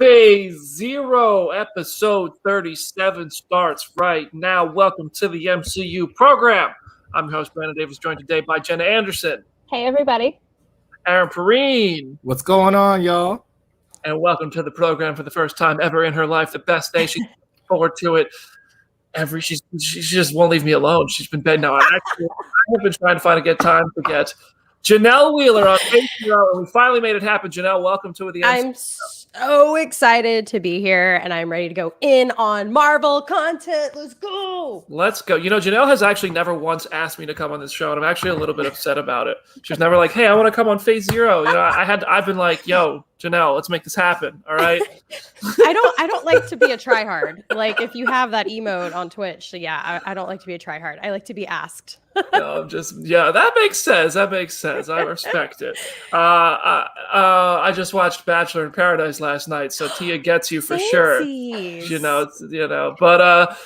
Phase Zero, episode 37 starts right now. Welcome to the MCU program. I'm your host, Brandon Davis, joined today by Jenna Anderson. Hey, everybody. Aaron Perrine. What's going on, y'all? And welcome to the program for the first time ever in her life. The best day. She's looking forward to it. She just won't leave me alone. She's been begging. Now, I have been trying to get time to get Janelle Wheeler on Patreon, and we finally made it happen. Janelle, welcome to the MCU. I'm so excited to be here, and I'm ready to go in on Marvel content. Let's go. Let's go. You know, Janelle has actually never once asked me to come on this show, and I'm actually a little bit upset about it. She's never like, hey, I want to come on Phase Zero. You know, I've been like, yo, Janelle, let's make this happen. All right. I don't like to be a tryhard. Like if you have that emote on Twitch, yeah, I don't like to be a tryhard. I like to be asked. No, that makes sense. That makes sense. I respect it. I just watched Bachelor in Paradise last night, so Tia gets you for sure. You know. But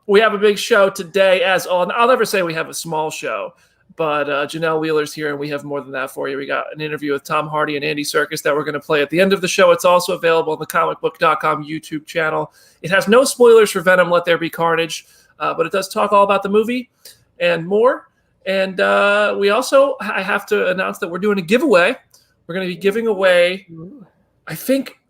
we have a big show today. I'll never say we have a small show, but Janelle Wheeler's here, and we have more than that for you. We got an interview with Tom Hardy and Andy Serkis that we're going to play at the end of the show. It's also available on the Comicbook.com YouTube channel. It has no spoilers for Venom, Let There Be Carnage, but it does talk all about the movie and more. And I have to announce that we're doing a giveaway. We're going to be giving away, I think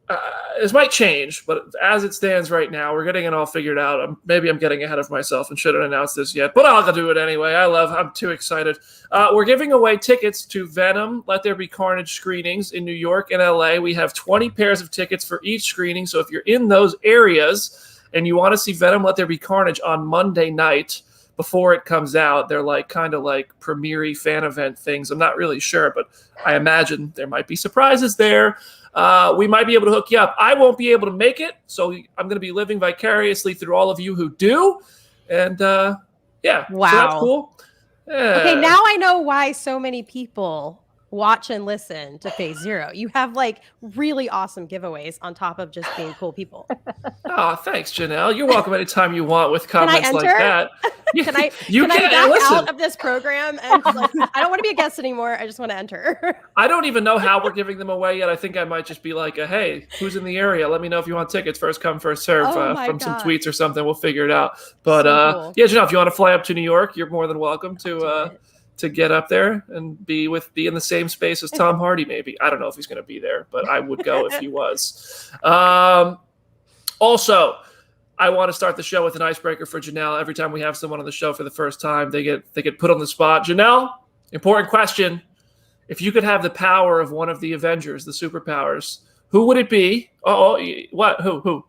this might change, but as it stands right now, we're getting it all figured out. Maybe I'm getting ahead of myself and shouldn't announce this yet, but I'll do it anyway. I'm too excited. We're giving away tickets to Venom, Let There Be Carnage screenings in New York and LA. We have 20 pairs of tickets for each screening. So if you're in those areas and you want to see Venom, Let There Be Carnage on Monday night, before it comes out, they're like kind of like premiere fan event things. I'm not really sure, but I imagine there might be surprises there. We might be able to hook you up. I won't be able to make it, so I'm going to be living vicariously through all of you who do. And yeah, wow, so that's cool. Yeah. Okay, now I know why so many people watch and listen to Phase Zero. You have like really awesome giveaways on top of just being cool people. Oh, thanks, Janelle. You're welcome anytime you want with comments like that. Can I back out of this program? And like, I don't want to be a guest anymore. I just want to enter. I don't even know how we're giving them away yet. I think I might just be like, hey, who's in the area? Let me know if you want tickets. First come, first serve from some tweets or something. We'll figure it out. But cool. Yeah, Janelle, if you want to fly up to New York, you're more than welcome to get up there and be in the same space as Tom Hardy, maybe. I don't know if he's going to be there, but I would go if he was. Also, I want to start the show with an icebreaker for Janelle. Every time we have someone on the show for the first time, they get put on the spot. Janelle, important question. If you could have the power of one of the Avengers, the superpowers, who would it be? What? Who?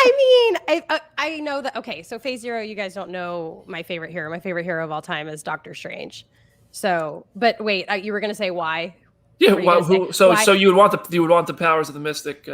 I mean, I know that. Okay, so Phase Zero, you guys don't know my favorite hero. My favorite hero of all time is Doctor Strange. So, but wait, you were going to say why? Yeah, so you would want the powers of the Mystic.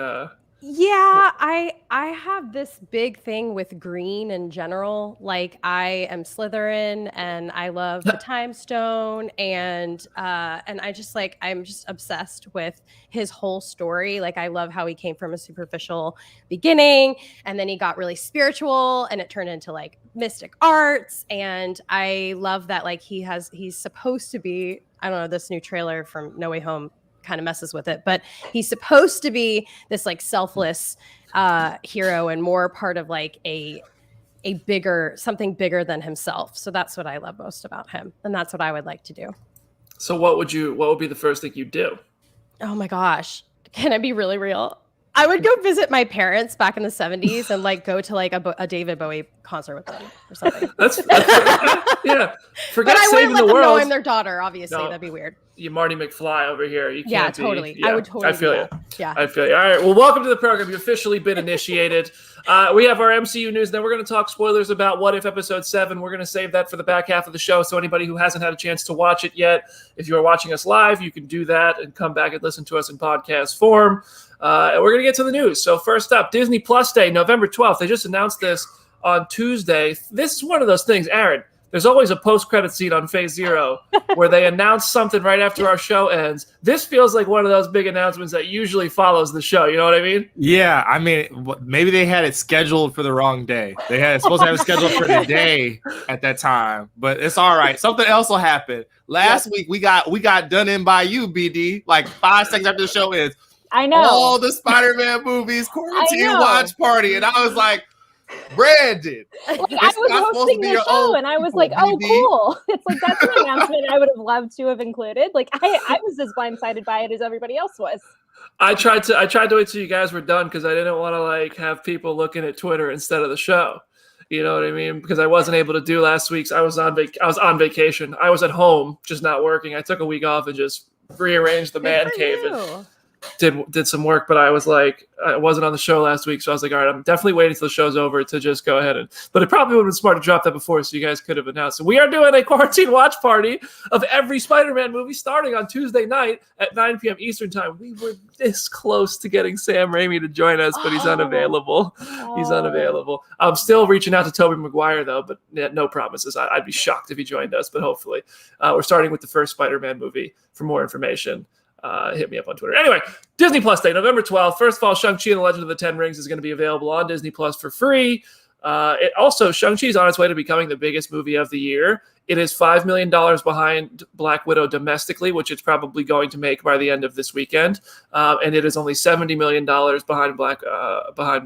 Yeah, I have this big thing with green in general. Like I am Slytherin and I love the Time Stone and I just like I'm just obsessed with his whole story. Like I love how he came from a superficial beginning and then he got really spiritual and it turned into like mystic arts, and I love that like he's supposed to be, I don't know, this new trailer from No Way Home kind of messes with it, but he's supposed to be this like selfless hero and more part of like something bigger than himself. So that's what I love most about him, and that's what I would like to do. So what would be the first thing you'd do? Oh my gosh, can I be really real? I would go visit my parents back in the 70s and like go to like a David Bowie concert with them or something. That's yeah. Forget but I saving wouldn't let the them world. know I'm their daughter. Obviously, that'd be weird. You Marty McFly over here. You can't totally. Yeah, I would totally. I feel you. Yeah, I feel you. All right. Well, welcome to the program. You've officially been initiated. We have our MCU news. Then we're going to talk spoilers about What If Episode 7. We're going to save that for the back half of the show. So anybody who hasn't had a chance to watch it yet, if you are watching us live, you can do that and come back and listen to us in podcast form. And we're going to get to the news. So first up, Disney Plus Day, November 12th. They just announced this on Tuesday. This is one of those things, Aaron. There's always a post-credit scene on Phase Zero where they announce something right after our show ends. This feels like one of those big announcements that usually follows the show. You know what I mean? Yeah, I mean, maybe they had it scheduled for the wrong day. They had supposed to have it scheduled for the day at that time, but it's all right. Something else will happen. Last week we got done in by you, BD, like 5 seconds after the show ends. I know. all the Spider-Man movies quarantine watch party, and I was like, Brandon, like, I was hosting the show, and I was like, "Oh, cool!" It's like that's an announcement I would have loved to have included. Like, I was as blindsided by it as everybody else was. I tried to wait till you guys were done because I didn't want to like have people looking at Twitter instead of the show. You know what I mean? Because I wasn't able to do last week's. I was on vacation. I was at home, just not working. I took a week off and just rearranged the man cave and did some work. But I was like, I wasn't on the show last week, so I was like, all right, I'm definitely waiting till the show's over to just go ahead and. But it probably would have been smart to drop that before, so you guys could have announced. So we are doing a quarantine watch party of every Spider-Man movie starting on Tuesday night at 9 p.m. Eastern time. We were this close to getting Sam Raimi to join us, but he's unavailable. He's unavailable. I'm still reaching out to Tobey Maguire though, but no promises. I'd be shocked if he joined us, but hopefully. We're starting with the first Spider-Man movie. For more information, hit me up on Twitter. Anyway, Disney Plus Day, November 12th. First of all, Shang-Chi and the Legend of the Ten Rings is going to be available on Disney Plus for free. Shang-Chi is on its way to becoming the biggest movie of the year. It is $5 million behind Black Widow domestically, which it's probably going to make by the end of this weekend. And it is only $70 million behind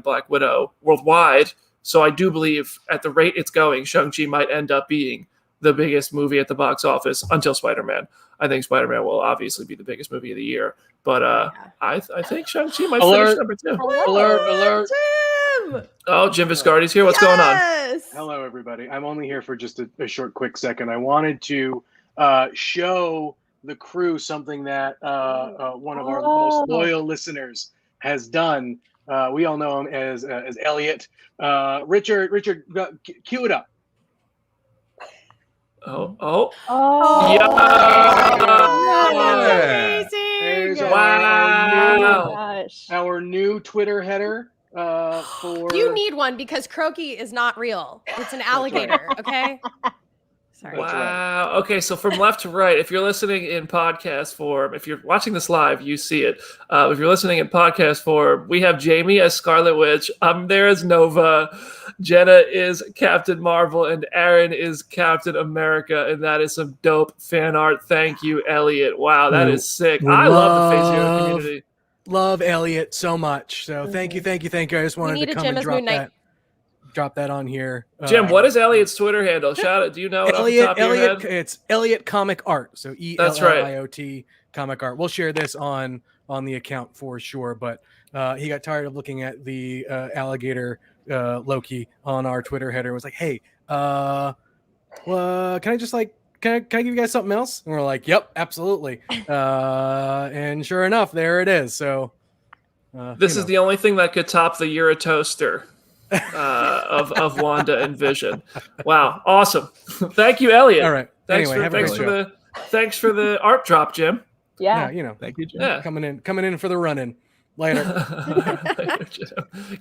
Black Widow worldwide. So I do believe at the rate it's going, Shang-Chi might end up being the biggest movie at the box office until Spider-Man. I think Spider-Man will obviously be the biggest movie of the year. But I think Shang-Chi might finish number 2. Alert. Jim! Oh, Jim Viscardi's here. What's going on? Hello, everybody. I'm only here for just a short, quick second. I wanted to show the crew something that one of our most loyal listeners has done. We all know him as Elliot. Richard, cue it up. Oh. Yeah. That's amazing. Wow. Our new Twitter header for... You need one because Croaky is not real. It's an alligator, okay? Sorry. Wow. Okay, so from left to right, if you're listening in podcast form, if you're watching this live, you see it. If you're listening in podcast form, we have Jamie as Scarlet Witch. I'm there as Nova. Jenna is Captain Marvel, and Aaron is Captain America, and that is some dope fan art. Thank you, Elliot. Wow, that is sick. I love the Phase Zero community. Love Elliot so much. So thank you. I just wanted to come and drop that on here. Jim, what is Elliot's Twitter handle? Shout out. Do you know it Elliot, off the top of your head? It's Elliot Comic Art. So ELLIOT Comic Art. We'll share this on the account for sure. But he got tired of looking at the alligator Loki on our Twitter header. Was like, hey, can I just can I give you guys something else? And we're like, yep, absolutely. And sure enough, there it is. So this is the only thing that could top the Euro toaster of Wanda and Vision. Wow, awesome! Thank you, Elliot. All right. Thanks for the art drop, Jim. Yeah. Thank you, Jim. Yeah. Coming in for the run-in. Later.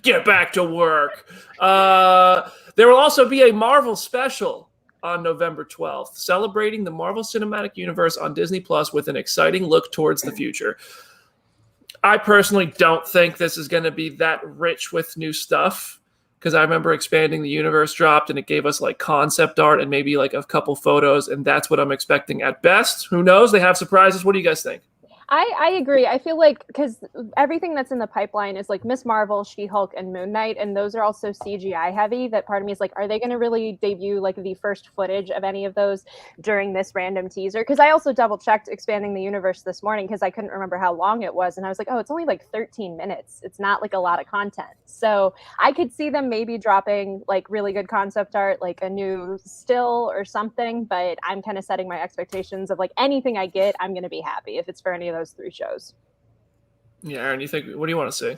Get back to work. There will also be a Marvel special on November 12th, celebrating the Marvel Cinematic Universe on Disney Plus with an exciting look towards the future. I personally don't think this is going to be that rich with new stuff, because I remember Expanding the Universe dropped and it gave us like concept art and maybe like a couple photos, and that's what I'm expecting at best. Who knows? They have surprises. What do you guys think? I agree. I feel like because everything that's in the pipeline is like Miss Marvel, She-Hulk, and Moon Knight, and those are also CGI heavy. That part of me is like, are they going to really debut like the first footage of any of those during this random teaser? Because I also double checked Expanding the Universe this morning because I couldn't remember how long it was, and I was like, oh, it's only like 13 minutes. It's not like a lot of content. So I could see them maybe dropping like really good concept art, like a new still or something. But I'm kind of setting my expectations of like anything I get, I'm going to be happy if it's for any of those 3 shows. Yeah, Aaron, what do you want to see?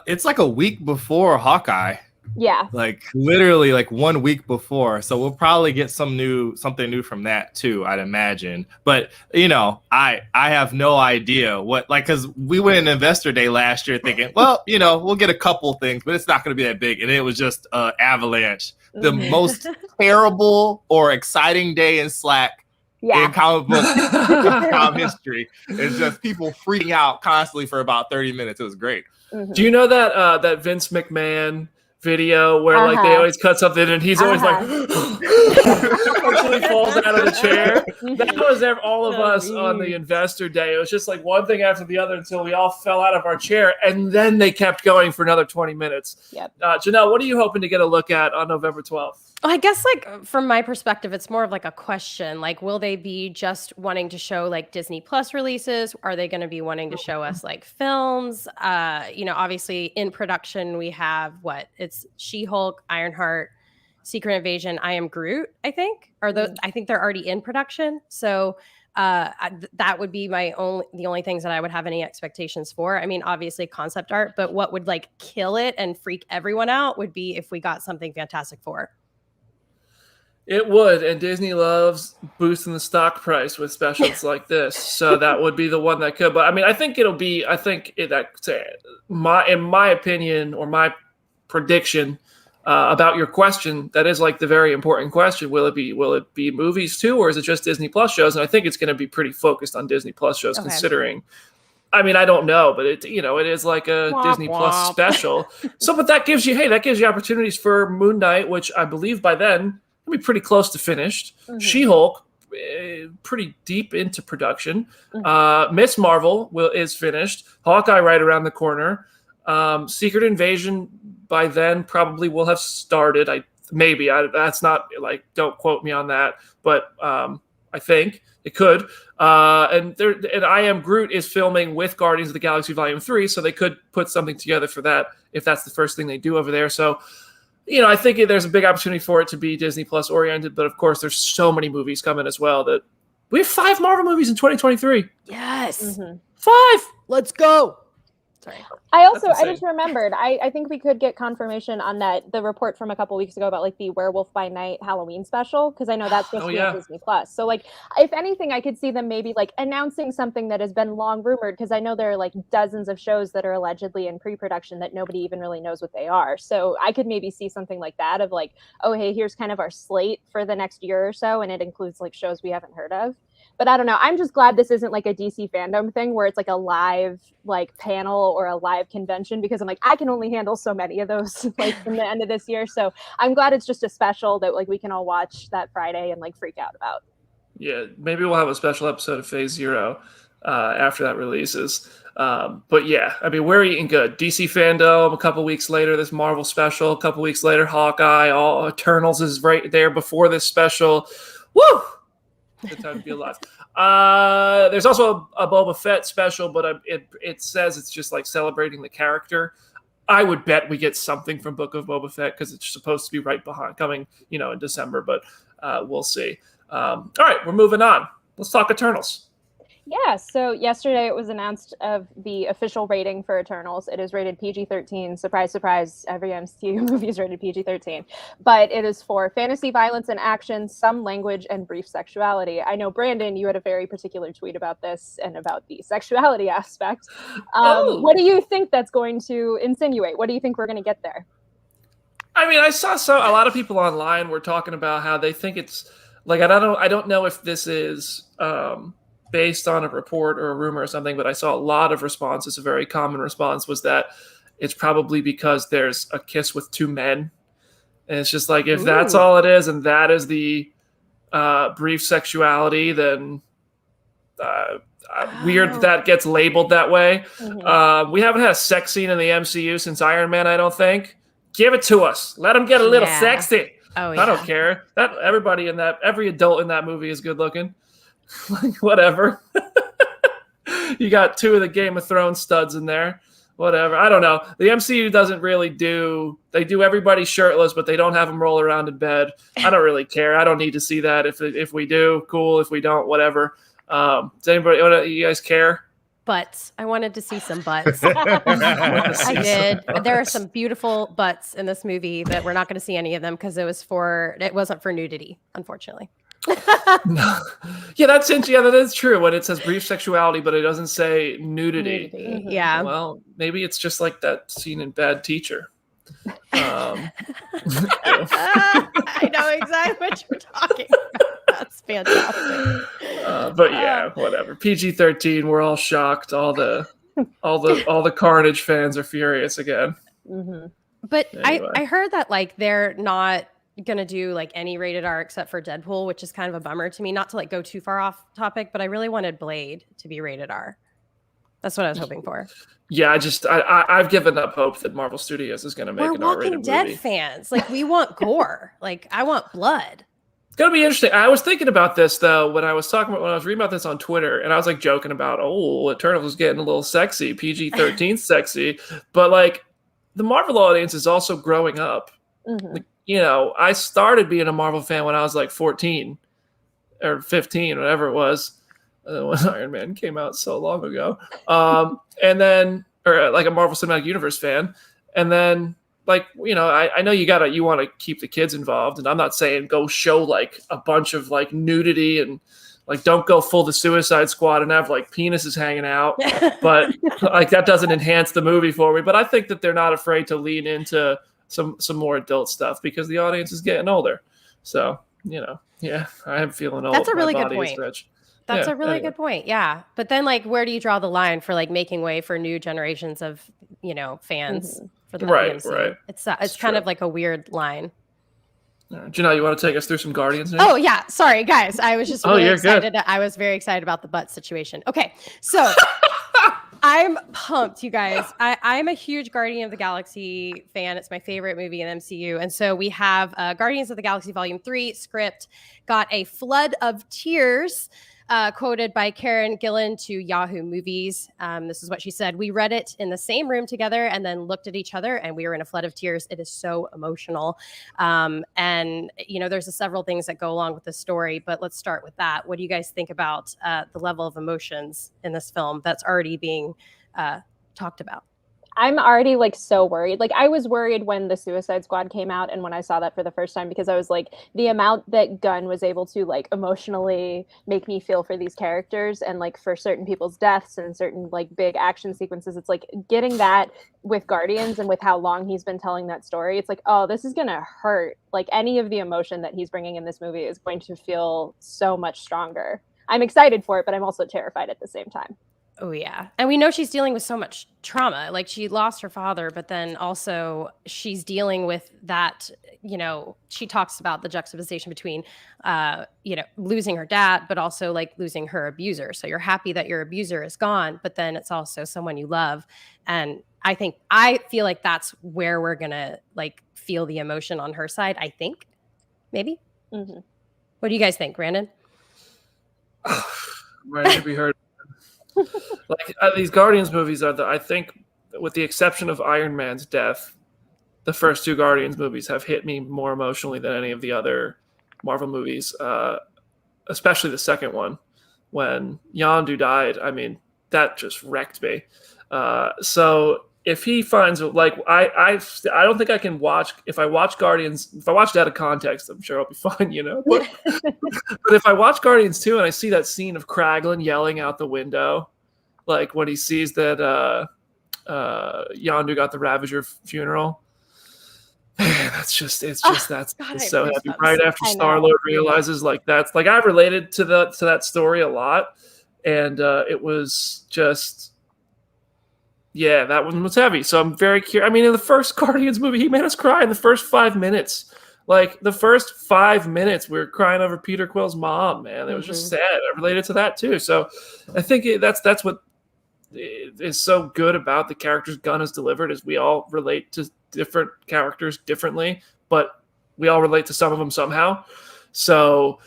It's like a week before Hawkeye. Yeah. Like literally like 1 week before. So we'll probably get something new from that too, I'd imagine. But I have no idea what, like, because we went in Investor Day last year thinking, well, we'll get a couple things, but it's not going to be that big. And it was just avalanche. The most terrible or exciting day in Slack in comic book history. It's just people freaking out constantly for about 30 minutes. It was great. Do you know that Vince McMahon video where like they always cut something and he's always like until he falls out of the chair. That was all of us on the investor day. It was just like one thing after the other until we all fell out of our chair, and then they kept going for another 20 minutes. Yep. Janelle, what are you hoping to get a look at on November 12th? I guess like from my perspective, it's more of like a question. Like, will they be just wanting to show like Disney Plus releases? Are they going to be wanting to show us like films? Obviously in production we have it's She-Hulk, Ironheart, Secret Invasion, I Am Groot. I think I think they're already in production. So that would be the only things that I would have any expectations for. I mean, obviously concept art, but what would like kill it and freak everyone out would be if we got something Fantastic Four. It would, and Disney loves boosting the stock price with specials like this, so that would be the one that could. But I mean, I think in my opinion or my prediction about your question, that is like the very important question: will it be movies too, or is it just Disney Plus shows? And I think it's going to be pretty focused on Disney Plus shows, considering. I mean, I don't know, but it is like a Disney Plus special. So, but that gives you opportunities for Moon Knight, which I believe by then. Be pretty close to finished. Mm-hmm. She-Hulk, pretty deep into production. Mm-hmm. Miss Marvel is finished. Hawkeye right around the corner. Secret Invasion by then probably will have started. That's not like, don't quote me on that, but I think it could. And I Am Groot is filming with Guardians of the Galaxy Volume 3, so they could put something together for that if that's the first thing they do over there. So. I think there's a big opportunity for it to be Disney Plus oriented, but of course there's so many movies coming as well that we have 5 Marvel movies in 2023. Yes. Mm-hmm. 5. Let's go. Sorry. I just remembered. I think we could get confirmation on the report from a couple weeks ago about like the Werewolf by Night Halloween special, because I know that's supposed to be on Disney Plus. So like, if anything, I could see them maybe like announcing something that has been long rumored, because I know there are like dozens of shows that are allegedly in pre-production that nobody even really knows what they are. So I could maybe see something like that of like, oh hey, here's kind of our slate for the next year or so, and it includes like shows we haven't heard of. But I don't know. I'm just glad this isn't like a DC fandom thing where it's like a live like panel or a live convention, because I'm like, I can only handle so many of those like from the end of this year. So I'm glad it's just a special that like we can all watch that Friday and like freak out about. Yeah, maybe we'll have a special episode of Phase Zero after that releases. But yeah, I mean, we're eating good. DC fandom, a couple weeks later, this Marvel special, a couple weeks later, Hawkeye, all Eternals is right there before this special. Woo! Good time to be alive. There's also a Boba Fett special, but it says it's just like celebrating the character. I would bet we get something from Book of Boba Fett because it's supposed to be right behind, coming, in December. But we'll see. All right, we're moving on. Let's talk Eternals. Yeah, so yesterday it was announced of the official rating for Eternals. It is rated PG-13. Surprise, surprise, every MCU movie is rated PG-13. But it is for fantasy, violence, and action, some language, and brief sexuality. I know, Brandon, you had a very particular tweet about this and about the sexuality aspect. What do you think that's going to insinuate? What do you think we're going to get there? I mean, I saw a lot of people online were talking about how they think it's like, I don't know if this is based on a report or a rumor or something, but I saw a lot of responses. A very common response was that it's probably because there's a kiss with 2 men. And it's just like, if that's all it is, and that is the brief sexuality, then weird that gets labeled that way. Mm-hmm. We haven't had a sex scene in the MCU since Iron Man, I don't think. Give it to us. Let them get a little sexy. Oh, yeah. I don't care. Every adult in that movie is good looking. Like, whatever. You got 2 of the Game of Thrones studs in there. Whatever. I don't know. The MCU doesn't really they do everybody shirtless, but they don't have them roll around in bed. I don't really care. I don't need to see that. If we do, cool. If we don't, whatever. Does anybody, you guys care? Butts. I wanted to see some butts. I did. There are some beautiful butts in this movie that we're not going to see any of them because it wasn't for nudity, unfortunately. No. Yeah, that is true when it says brief sexuality, but it doesn't say nudity. Mm-hmm. Yeah. Well, maybe it's just like that scene in Bad Teacher. I know exactly what you're talking about. That's fantastic. But yeah, whatever. PG-13. We're all shocked. All the Carnage fans are furious again. Mm-hmm. But Anyway. I heard that like they're not gonna do like any rated R except for Deadpool, which is kind of a bummer to me. Not to like go too far off topic, but I really wanted Blade to be rated R. That's what I was hoping for. Yeah, I've given up hope that Marvel Studios is going to make an R-rated movie. We're Walking Dead fans. Like, we want gore. Like, I want blood. It's going to be interesting. I was thinking about this, though, when I was reading about this on Twitter, and I was, like, joking about, Eternals is getting a little sexy, PG-13 sexy. But, like, the Marvel audience is also growing up. Mm-hmm. Like, you know, I started being a Marvel fan when I was, like, 14 or 15, whatever it was. When Iron Man came out so long ago, and then, or like a Marvel Cinematic Universe fan, and then, like, you know, I know you want to keep the kids involved, and I'm not saying go show like a bunch of like nudity and like don't go full the Suicide Squad and have like penises hanging out, but like that doesn't enhance the movie for me. But I think that they're not afraid to lean into some more adult stuff because the audience is getting older. So, you know, yeah, I am feeling old. That's a really good point. That's a really good point. Yeah. But then like, where do you draw the line for like making way for new generations of, you know, fans for the MCU? Right. It's kind of like a weird line. Janelle, you want to take us through some Guardians news? Oh yeah. Sorry guys. I was just really excited. I was very excited about the butt situation. Okay. So I'm pumped, you guys. I'm a huge Guardian of the Galaxy fan. It's my favorite movie in MCU. And so we have Guardians of the Galaxy Volume 3 script got a flood of tears. Quoted by Karen Gillan to Yahoo Movies. This is what she said. We read it in the same room together and then looked at each other and we were in a flood of tears. It is so emotional. And, you know, there's several things that go along with the story, but let's start with that. What do you guys think about the level of emotions in this film that's already being talked about? I'm already like so worried. Like I was worried when the Suicide Squad came out and when I saw that for the first time, because I was like, the amount that Gunn was able to like emotionally make me feel for these characters and like for certain people's deaths and certain like big action sequences, it's like getting that with Guardians and with how long he's been telling that story. It's like, oh, this is going to hurt. Like any of the emotion that he's bringing in this movie is going to feel so much stronger. I'm excited for it, but I'm also terrified at the same time. Oh, yeah. And we know she's dealing with so much trauma. Like she lost her father, but then also she's dealing with that, you know, she talks about the juxtaposition between, you know, losing her dad, but also like losing her abuser. So you're happy that your abuser is gone, but then it's also someone you love. And I feel like that's where we're going to like feel the emotion on her side. I think maybe. Mm-hmm. What do you guys think, Brandon? Ready to be heard. Like these Guardians movies are I think, with the exception of Iron Man's death, the first two Guardians movies have hit me more emotionally than any of the other Marvel movies, especially the second one. When Yondu died, I mean, that just wrecked me. So if he finds, like, I don't think I can watch, if I watch Guardians, if I watch it out of context, I'm sure I'll be fine, you know. But, but if I watch Guardians 2 and I see that scene of Kraglin yelling out the window, like when he sees that Yondu got the Ravager funeral, man, it's so happy. Right after Star-Lord realizes, like, that's, like, I related to that story a lot, and it was just... Yeah, that one was heavy. So I'm very curious. I mean, in the first Guardians movie, he made us cry in the first 5 minutes. Like, the first 5 minutes, we were crying over Peter Quill's mom, man. It was just sad. I related to that, too. So I think that's what is so good about the characters Gunn has delivered, is we all relate to different characters differently, but we all relate to some of them somehow. So...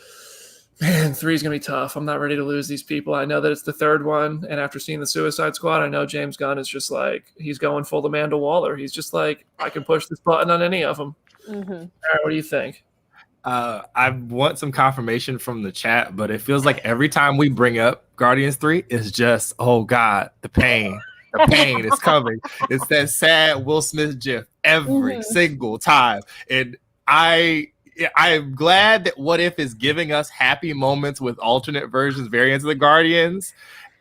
Man, 3 is going to be tough. I'm not ready to lose these people. I know that it's the third one, and after seeing the Suicide Squad, I know James Gunn is just like, he's going full Amanda Waller. He's just like, I can push this button on any of them. Mm-hmm. All right, what do you think? I want some confirmation from the chat, but it feels like every time we bring up Guardians 3, it's just, oh God, the pain. The pain is coming. It's that sad Will Smith gif every single time. And I'm glad that What If is giving us happy moments with alternate versions, variants of the Guardians.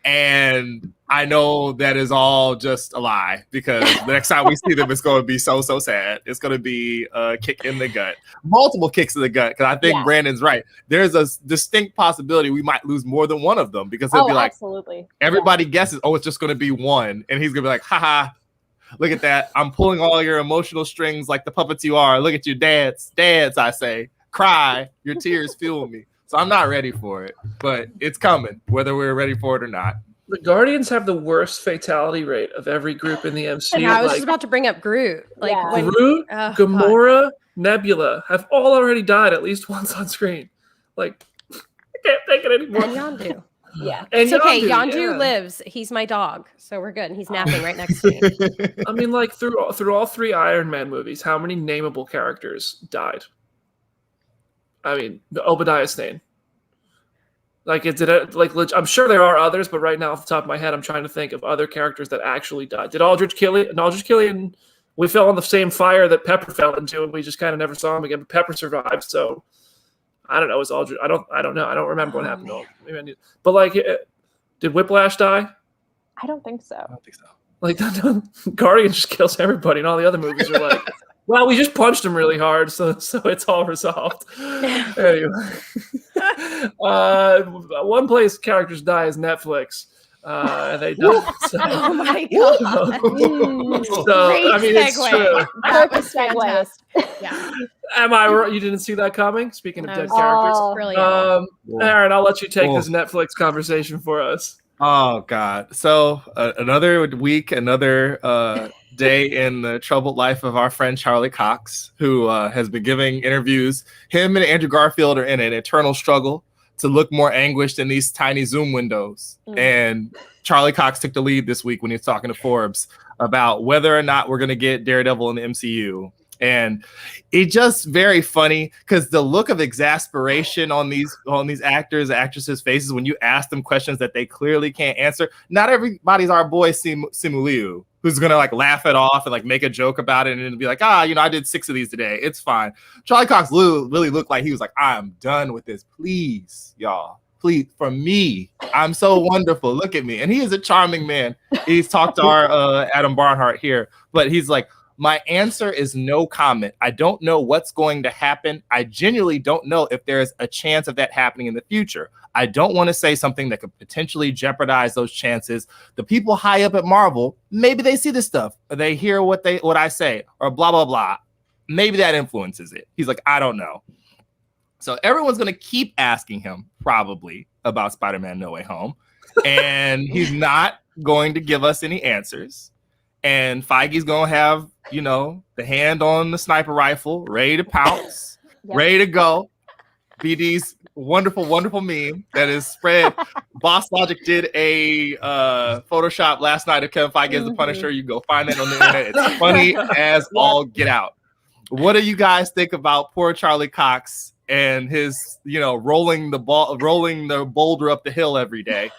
And I know that is all just a lie, because the next time we see them, it's going to be so sad. It's going to be a kick in the gut, multiple kicks in the gut. Because I think Brandon's right. There's a distinct possibility we might lose more than one of them, because he'll be like, absolutely. Everybody guesses, it's just going to be one. And he's going to be like, haha, Look at that. I'm pulling all your emotional strings like the puppets you are. Look at you, dance, I say. Cry. Your tears fuel me. So I'm not ready for it, but it's coming, whether we're ready for it or not. The Guardians have the worst fatality rate of every group in the MCU. And I was just about to bring up Groot. Like Groot, Gamora, Nebula have all already died at least once on screen. Like, I can't take it anymore. And Yondu. Yeah. And it's okay. Yondu lives. He's my dog, so we're good. And he's napping right next to me. I mean, like through all 3 Iron Man movies, how many nameable characters died? I mean, Obadiah Stane. Like, I'm sure there are others, but right now, off the top of my head, I'm trying to think of other characters that actually died. Did Aldrich Killian, we fell on the same fire that Pepper fell into, and we just kind of never saw him again. But Pepper survived, so I don't know. Was Aldrich? I don't know. I don't remember what happened to him. Maybe I need, but like, did Whiplash die? I don't think so. I don't think so. Like, Guardian just kills everybody, and all the other movies are like, well, we just punched him really hard, so it's all resolved. Anyway, one place characters die is Netflix, and they don't. So, oh my god! So I mean, it's true. Perfect segue. Yeah. Am I right? You didn't see that coming? Speaking of dead characters, brilliant. Aaron, I'll let you take this Netflix conversation for us. Oh God! So another week, another day in the troubled life of our friend Charlie Cox, who has been giving interviews. Him and Andrew Garfield are in an eternal struggle to look more anguished in these tiny Zoom windows. And Charlie Cox took the lead this week when he was talking to Forbes about whether or not we're going to get Daredevil in the MCU. And it's just very funny because the look of exasperation on these actors, actresses' faces when you ask them questions that they clearly can't answer. Not everybody's our boy Simu Liu, who's gonna like laugh it off and like make a joke about it and be like, I did 6 of these today. It's fine. Charlie Cox really looked like he was like, I'm done with this. Please, y'all. Please, for me, I'm so wonderful. Look at me. And he is a charming man. He's talked to our Adam Barnhart here, but he's like, my answer is no comment. I don't know what's going to happen. I genuinely don't know if there's a chance of that happening in the future. I don't want to say something that could potentially jeopardize those chances. The people high up at Marvel, maybe they see this stuff, or they hear what I say, or blah, blah, blah. Maybe that influences it. He's like, I don't know. So everyone's going to keep asking him probably about Spider-Man No Way Home. And he's not going to give us any answers. And Feige's going to have, the hand on the sniper rifle, ready to pounce, ready to go. BD's wonderful, wonderful meme that is spread. Boss Logic did a Photoshop last night of Kevin Feige as the Punisher. You go find it on the internet. It's funny as all get out. What do you guys think about poor Charlie Cox and his, rolling the boulder up the hill every day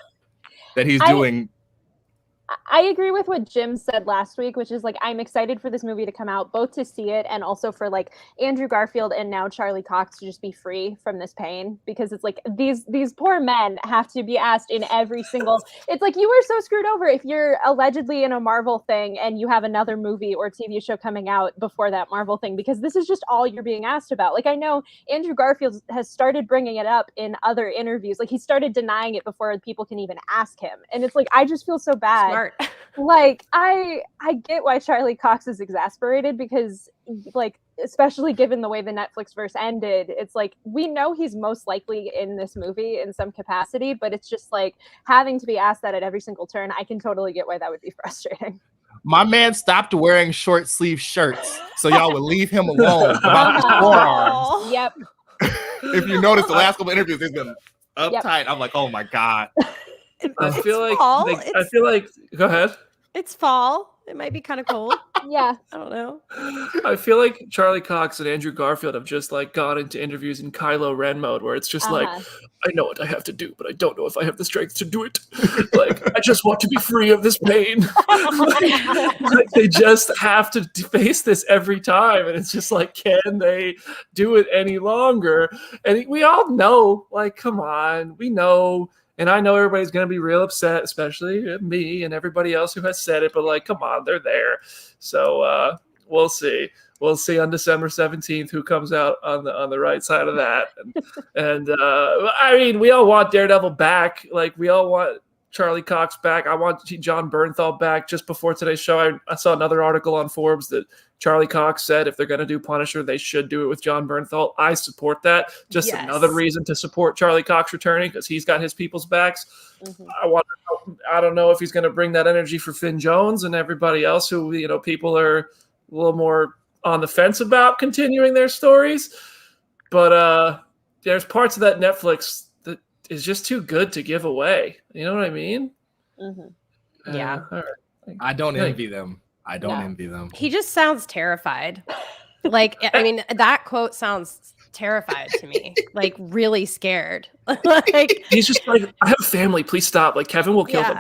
that he's doing? I agree with what Jim said last week, which is like, I'm excited for this movie to come out, both to see it and also for like Andrew Garfield and now Charlie Cox to just be free from this pain, because it's like these poor men have to be asked in every single, it's like, you were so screwed over if you're allegedly in a Marvel thing and you have another movie or TV show coming out before that Marvel thing, because this is just all you're being asked about. Like, I know Andrew Garfield has started bringing it up in other interviews. Like, he started denying it before people can even ask him. And it's like, I just feel so bad. Smart. Like, I get why Charlie Cox is exasperated, because like, especially given the way the Netflix verse ended, it's like, we know he's most likely in this movie in some capacity, but it's just like having to be asked that at every single turn. I can totally get why that would be frustrating. My man stopped wearing short sleeve shirts, so y'all would leave him alone about his forearms. Yep. If you notice, the last couple of interviews, he's been uptight. I'm like, oh my God. I feel like go ahead. It's fall. It might be kind of cold. Yeah. I don't know. I feel like Charlie Cox and Andrew Garfield have just like gone into interviews in Kylo Ren mode, where it's just like, I know what I have to do, but I don't know if I have the strength to do it. Like, I just want to be free of this pain. like, they just have to face this every time. And it's just like, can they do it any longer? And we all know, like, come on, we know. And I know everybody's going to be real upset, especially me and everybody else who has said it. But like, come on, they're there. So we'll see. We'll see on December 17th who comes out on the right side of that. And I mean, we all want Daredevil back. Like, we all want Charlie Cox back. I want to see John Bernthal back. Just before today's show, I saw another article on Forbes that Charlie Cox said if they're going to do Punisher, they should do it with John Bernthal. I support that. Just another reason to support Charlie Cox returning because he's got his people's backs. I don't know if he's going to bring that energy for Finn Jones and everybody else who, people are a little more on the fence about continuing their stories. But there's parts of that Netflix that is just too good to give away. You know what I mean? Mm-hmm. Yeah. All right. I don't envy them. I don't envy them. He just sounds terrified. Like, I mean, that quote sounds terrified to me. Like, really scared. Like, he's just like, I have a family. Please stop. Like, Kevin will kill them.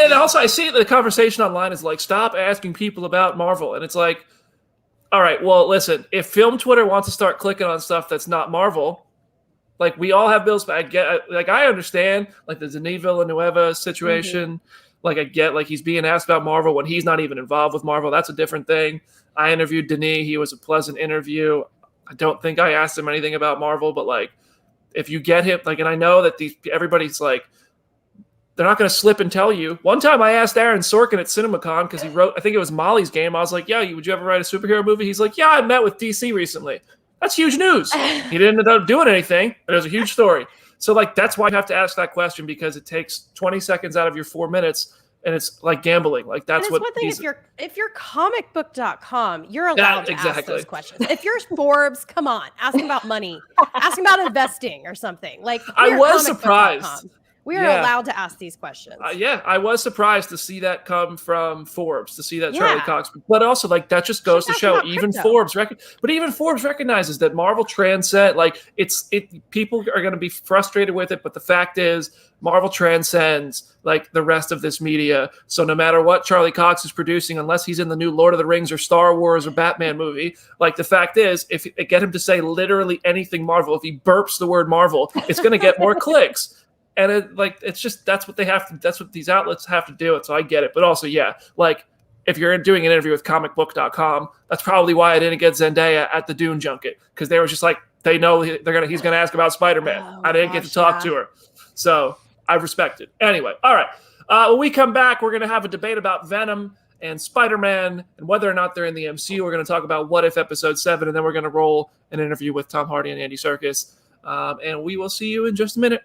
And also, I see the conversation online is like, stop asking people about Marvel. And it's like, all right, well, listen, if Film Twitter wants to start clicking on stuff that's not Marvel, like, we all have bills. I understand, like, the Denis Villeneuve situation. Like, I get, like, he's being asked about Marvel when he's not even involved with Marvel. That's a different thing. I interviewed Denis. He was a pleasant interview. I don't think I asked him anything about Marvel, but, like, if you get him, like, and I know that everybody's like, they're not going to slip and tell you. One time I asked Aaron Sorkin at CinemaCon because he wrote, I think it was Molly's Game. I was like, yeah, would you ever write a superhero movie? He's like, yeah, I met with DC recently. That's huge news. He didn't end up doing anything, but it was a huge story. So, like, that's why you have to ask that question because it takes 20 seconds out of your 4 minutes, and it's like gambling. Like, that's what. One thing, if you're Comicbook.com, you're allowed to ask those questions. If you're Forbes, come on, ask him about money, ask him about investing or something. Like, I was surprised. We are allowed to ask these questions. I was surprised to see that come from Forbes, to see that Charlie Cox. But also, like, that just goes to show even Forbes recognizes that Marvel transcends. Like, people are going to be frustrated with it, but the fact is, Marvel transcends like the rest of this media. So no matter what Charlie Cox is producing, unless he's in the new Lord of the Rings or Star Wars or Batman movie, like, the fact is, if you get him to say literally anything Marvel, if he burps the word Marvel, it's going to get more clicks. And it's just, that's what these outlets have to do. And so I get it. But also, like, if you're doing an interview with Comicbook.com, that's probably why I didn't get Zendaya at the Dune junket. Because they were just like, they know he's going to ask about Spider-Man. I didn't get to talk to her. So I respect it. Anyway, all right. When we come back, we're going to have a debate about Venom and Spider-Man and whether or not they're in the MCU. We're going to talk about What If Episode 7, and then we're going to roll an interview with Tom Hardy and Andy Serkis. And we will see you in just a minute.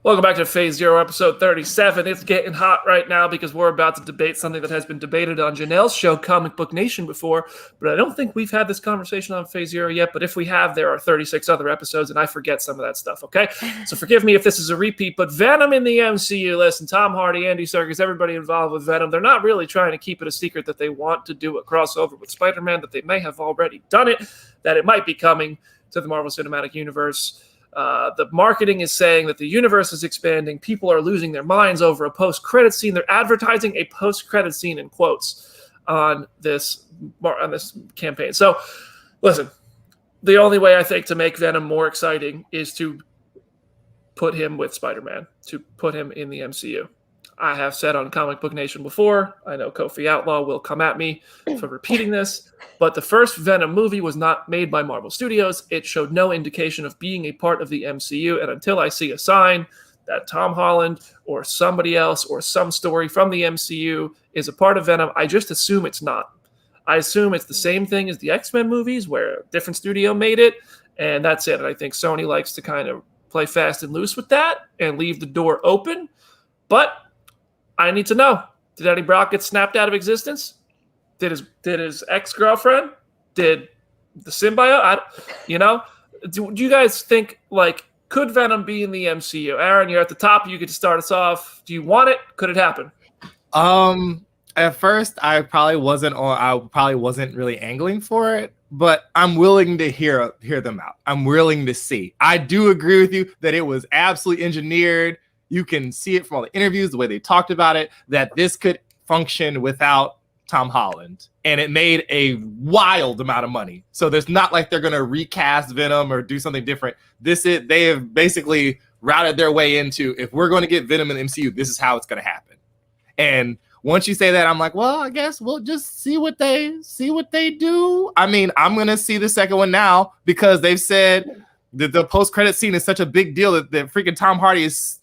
Welcome back to Phase Zero, episode 37. It's getting hot right now because we're about to debate something that has been debated on Janelle's show, Comic Book Nation, before, but I don't think we've had this conversation on Phase Zero yet, but if we have, there are 36 other episodes, and I forget some of that stuff, okay? So forgive me if this is a repeat, but Venom in the MCU, listen, Tom Hardy, Andy Serkis, everybody involved with Venom, they're not really trying to keep it a secret that they want to do a crossover with Spider-Man, that they may have already done it, that it might be coming to the Marvel Cinematic Universe. The marketing is saying that the universe is expanding. People are losing their minds over a post-credit scene. They're advertising a post-credit scene in quotes on this campaign. So, listen, the only way I think to make Venom more exciting is to put him with Spider-Man, to put him in the MCU. I have said on Comic Book Nation before, I know Kofi Outlaw will come at me for repeating this, but the first Venom movie was not made by Marvel Studios. It showed no indication of being a part of the MCU, and until I see a sign that Tom Holland or somebody else or some story from the MCU is a part of Venom. I just assume it's not. I assume it's the same thing as the X-Men movies where a different studio made it, and that's it. And I think Sony likes to kind of play fast and loose with that and leave the door open. But I need to know, did Eddie Brock get snapped out of existence? Did his ex-girlfriend? Did the symbiote? Do you guys think, like, could Venom be in the MCU? Aaron, you're at the top. You get to start us off. Do you want it? Could it happen? At first, I probably wasn't really angling for it, but I'm willing to hear them out. I'm willing to see. I do agree with you that it was absolutely engineered. You can see it from all the interviews, the way they talked about it, that this could function without Tom Holland, and it made a wild amount of money. So there's not like they're going to recast Venom or do something different. They have basically routed their way into, if we're going to get Venom in the MCU, this is how it's going to happen. And once you say that, I'm like, well, I guess we'll just see what they do. I mean, I'm going to see the second one now because they've said that the post-credit scene is such a big deal that freaking Tom Hardy is,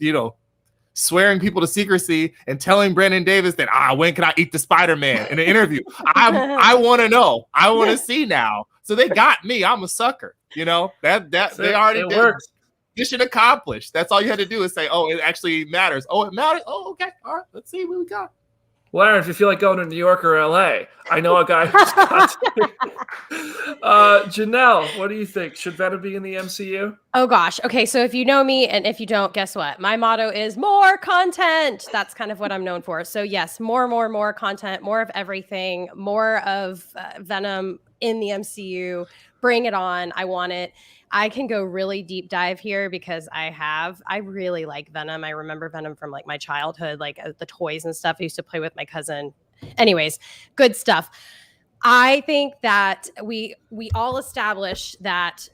swearing people to secrecy and telling Brandon Davis that, when can I eat the Spider-Man in an interview? I want to know. I want to see now. So they got me. I'm a sucker. That they already did. Works. Mission accomplished. That's all you had to do is say, oh, it actually matters. Oh, it matters. Oh, okay. All right. Let's see what we got. Well, Aaron, if you feel like going to New York or LA, I know a guy who's got Janelle, what do you think? Should Venom be in the MCU? Oh, gosh. Okay, so if you know me and if you don't, guess what? My motto is more content. That's kind of what I'm known for. So, yes, more content, more of everything, more of Venom in the MCU. Bring it on. I want it. I can go really deep dive here because I really like Venom. I remember Venom from like my childhood, like the toys and stuff. I used to play with my cousin. Anyways, good stuff. I think that we all established that,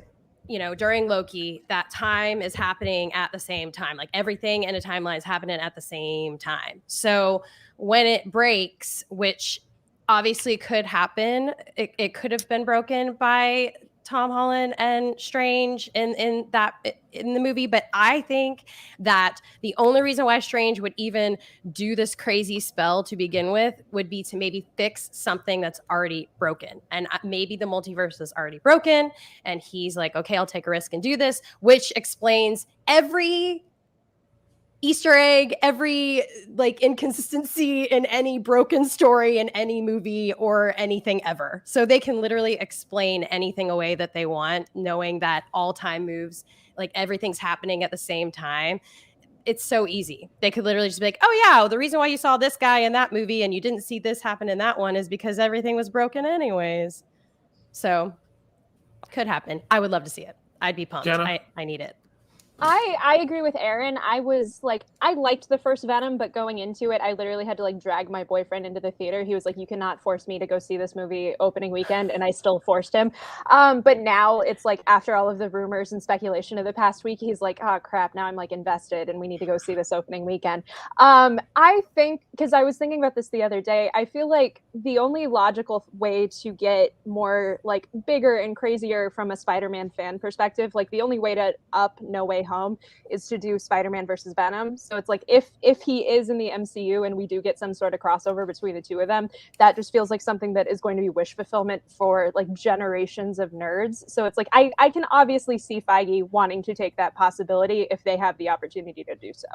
during Loki, that time is happening at the same time. Like everything in a timeline is happening at the same time. So when it breaks, which obviously could happen, it could have been broken by Tom Holland and Strange in the movie, but I think that the only reason why Strange would even do this crazy spell to begin with would be to maybe fix something that's already broken, and maybe the multiverse is already broken, and he's like, okay, I'll take a risk and do this, which explains every Easter egg, every like inconsistency in any broken story in any movie or anything ever. So they can literally explain anything away that they want, knowing that all time moves, like everything's happening at the same time. It's so easy. They could literally just be like, oh yeah, well, the reason why you saw this guy in that movie and you didn't see this happen in that one is because everything was broken anyways. So could happen. I would love to see it. I'd be pumped. I need it. I agree with Aaron. I liked the first Venom, but going into it, I literally had to like drag my boyfriend into the theater. He was like, you cannot force me to go see this movie opening weekend, and I still forced him. But now it's like after all of the rumors and speculation of the past week, he's like, oh crap, now I'm like invested and we need to go see this opening weekend. I think, because I was thinking about this the other day, I feel like the only logical way to get more like bigger and crazier from a Spider-Man fan perspective, like the only way to up No Way Home is to do Spider-Man versus Venom. So it's like if he is in the MCU and we do get some sort of crossover between the two of them, that just feels like something that is going to be wish fulfillment for like generations of nerds. So it's like I can obviously see Feige wanting to take that possibility if they have the opportunity to do so.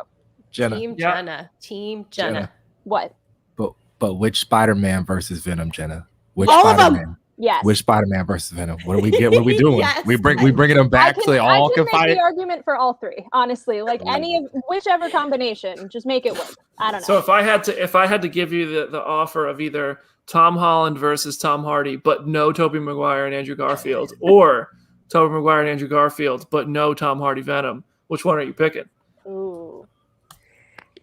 Jenna. Team Jenna. What? But which Spider-Man versus Venom, Jenna? Which all Spider-Man? of them. Yes. Which Spider-Man versus Venom? What do we get? What are we doing? Yes. We bringing them back so they all can make fight. the argument for all three, honestly. Like whichever combination, just make it work. I don't know. So if I had to give you the offer of either Tom Holland versus Tom Hardy, but no Tobey Maguire and Andrew Garfield, or Tobey Maguire and Andrew Garfield, but no Tom Hardy Venom, which one are you picking? Ooh.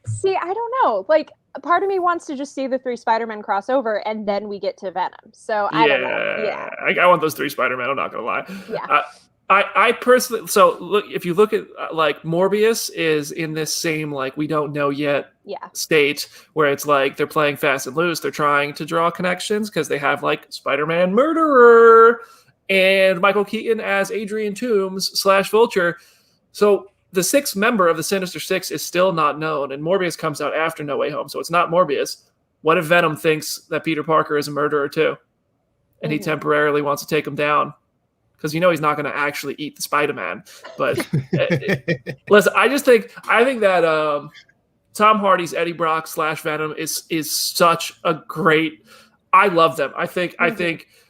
See, I don't know. Like, part of me wants to just see the three Spider-Man crossover and then we get to Venom. So I don't know. Yeah. I want those three Spider-Man. I'm not going to lie. Yeah. I personally, so look, if you look at like Morbius is in this same, like, we don't know yet state where it's like they're playing fast and loose. They're trying to draw connections because they have like Spider-Man Murderer and Michael Keaton as Adrian Toomes / Vulture. So the sixth member of the Sinister Six is still not known, and Morbius comes out after No Way Home, so it's not Morbius. What if Venom thinks that Peter Parker is a murderer too, and he temporarily wants to take him down? Because he's not going to actually eat the Spider-Man. But listen, I think that Tom Hardy's Eddie Brock / Venom is such a great. I love them. I think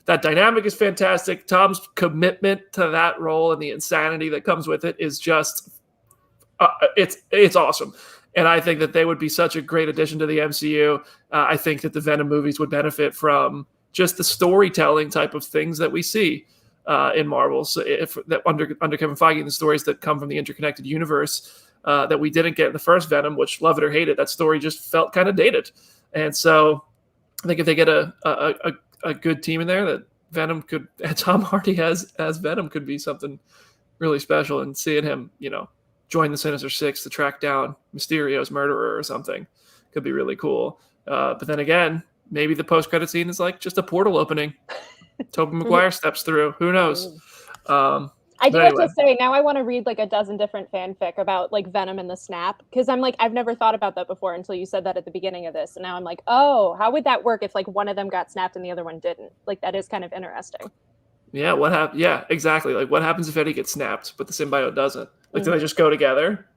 that dynamic is fantastic. Tom's commitment to that role and the insanity that comes with it is just it's awesome. And I think that they would be such a great addition to the MCU. I think that the Venom movies would benefit from just the storytelling type of things that we see in Marvel. So under Kevin Feige, and the stories that come from the interconnected universe that we didn't get in the first Venom, which love it or hate it, that story just felt kind of dated. And so I think if they get a good team in there, that Venom could, Tom Hardy as Venom could be something really special, and seeing him, join the Sinister Six to track down Mysterio's murderer or something could be really cool. But then again, maybe the post-credit scene is like just a portal opening. Tobey Maguire steps through. Who knows? I do have to say, now I want to read like a dozen different fanfic about like Venom and the Snap, because I'm like, I've never thought about that before until you said that at the beginning of this. And now I'm like, oh, how would that work if like one of them got snapped and the other one didn't? Like, that is kind of interesting. Yeah, what happened? Yeah, exactly. Like, what happens if Eddie gets snapped, but the symbiote doesn't? Like, do they just go together?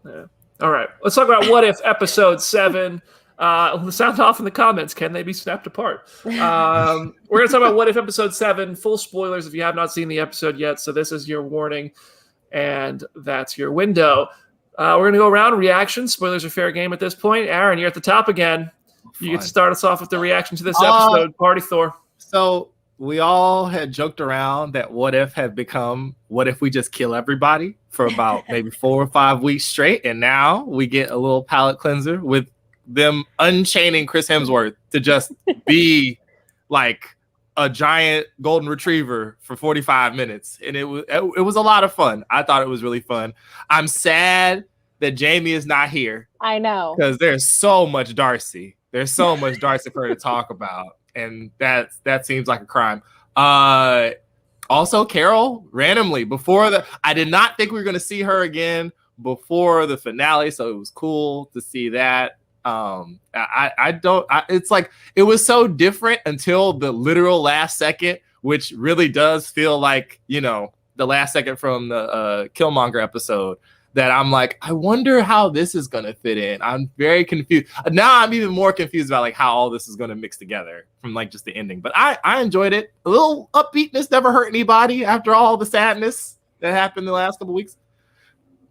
Yeah. All right. Let's talk about What If Episode 7. Sound off in the comments. Can they be snapped apart? We're going to talk about What If Episode 7. Full spoilers if you have not seen the episode yet. So this is your warning, and that's your window. We're going to go around reactions. Spoilers are fair game at this point. Aaron, you're at the top again. You get to start us off with the reaction to this episode. Party Thor. So we all had joked around that What If had become What If we just kill everybody for about maybe 4 or 5 weeks straight. And now we get a little palate cleanser with them unchaining Chris Hemsworth to just be like a giant golden retriever for 45 minutes. And it was a lot of fun. I thought it was really fun. I'm sad that Jamie is not here. I know. Because there's so much Darcy. There's so much Darcy for her to talk about. And that seems like a crime. Also, Carol, randomly, I did not think we were going to see her again before the finale. So it was cool to see that. It's like it was so different until the literal last second, which really does feel like the last second from the Killmonger episode, that I'm like, I wonder how this is gonna fit in. I'm very confused now. I'm even more confused about like how all this is gonna mix together from like just the ending. But I enjoyed it. A little upbeatness never hurt anybody after all the sadness that happened the last couple weeks.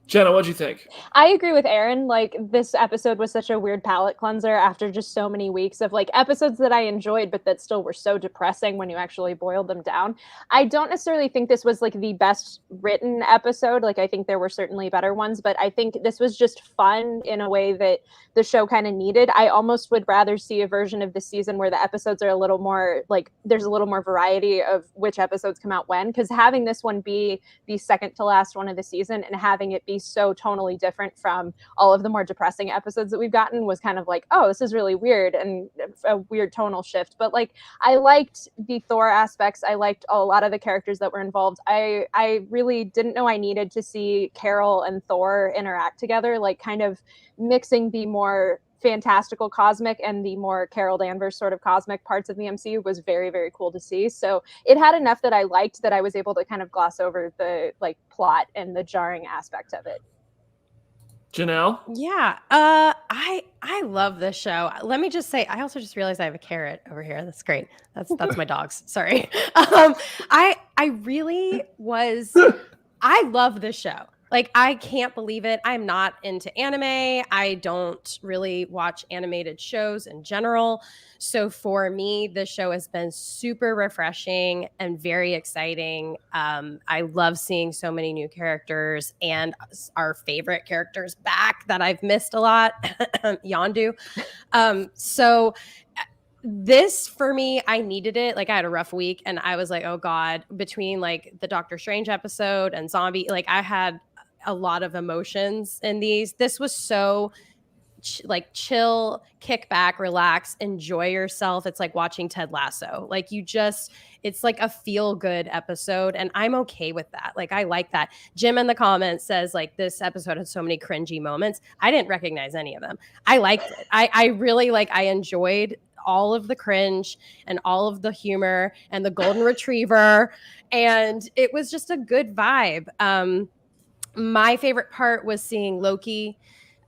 Jenna, what'd you think? I agree with Aaron. Like, this episode was such a weird palate cleanser after just so many weeks of like episodes that I enjoyed, but that still were so depressing when you actually boiled them down. I don't necessarily think this was like the best written episode. Like, I think there were certainly better ones, but I think this was just fun in a way that the show kind of needed. I almost would rather see a version of this season where the episodes are a little more like there's a little more variety of which episodes come out when, because having this one be the second to last one of the season and having it be so tonally different from all of the more depressing episodes that we've gotten was kind of like, oh, this is really weird, and a weird tonal shift. But like, I liked the Thor aspects. I liked a lot of the characters that were involved. I really didn't know I needed to see Carol and Thor interact together, like kind of mixing the more fantastical cosmic and the more Carol Danvers sort of cosmic parts of the MCU was very, very cool to see. So it had enough that I liked that I was able to kind of gloss over the like plot and the jarring aspect of it. Janelle? Yeah. I love this show. Let me just say, I also just realized I have a carrot over here. That's great. That's my dog's. Sorry. I love this show. Like, I can't believe it. I'm not into anime. I don't really watch animated shows in general. So for me, this show has been super refreshing and very exciting. I love seeing so many new characters and our favorite characters back that I've missed a lot. Yondu. So this, for me, I needed it. Like, I had a rough week and I was like, oh God, between like the Doctor Strange episode and Zombie, like I had a lot of emotions in these. This was so like chill, kick back, relax, enjoy yourself. It's like watching Ted Lasso. Like it's like a feel good episode, and I'm okay with that. Like I like that. Jim in the comments says like this episode has so many cringy moments. I didn't recognize any of them. I liked it. I really I enjoyed all of the cringe and all of the humor and the golden retriever, and it was just a good vibe. My favorite part was seeing Loki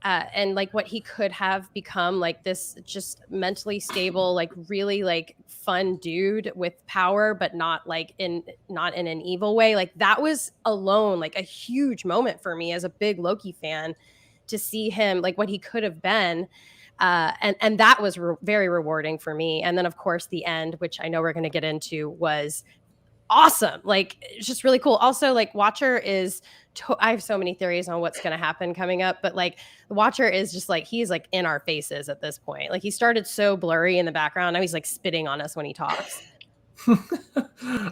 and like what he could have become, like this just mentally stable, like really like fun dude with power, but not in an evil way. Like that was alone like a huge moment for me as a big Loki fan, to see him like what he could have been. And that was very rewarding for me. And then of course the end, which I know we're going to get into, was awesome. Like it's just really cool. Also, like Watcher is I have so many theories on what's going to happen coming up, but like the Watcher is just like, he's like in our faces at this point. Like he started so blurry in the background. Now he's like spitting on us when he talks.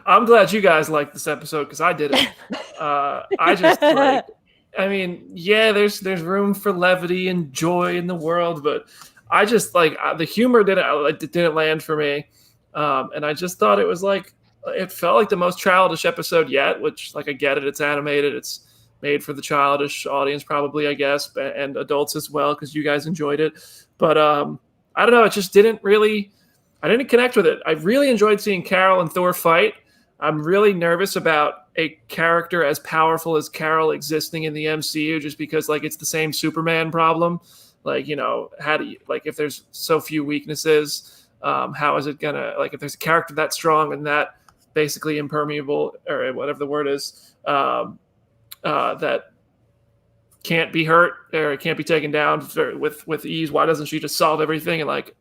I'm glad you guys liked this episode, because I didn't. I just like, I mean, yeah, there's room for levity and joy in the world, but I just like the humor didn't land for me. And I just thought it was like, it felt like the most childish episode yet, which like I get it. It's animated. It's made for the childish audience probably, I guess, and adults as well, because you guys enjoyed it. But I don't know. It just I didn't connect with it. I really enjoyed seeing Carol and Thor fight. I'm really nervous about a character as powerful as Carol existing in the MCU, just because like it's the same Superman problem. Like, you know, how do you, like, if there's so few weaknesses, how is it gonna, like, if there's a character that strong and that basically impermeable, or whatever the word is, that can't be hurt or can't be taken down with ease, why doesn't she just solve everything? And like,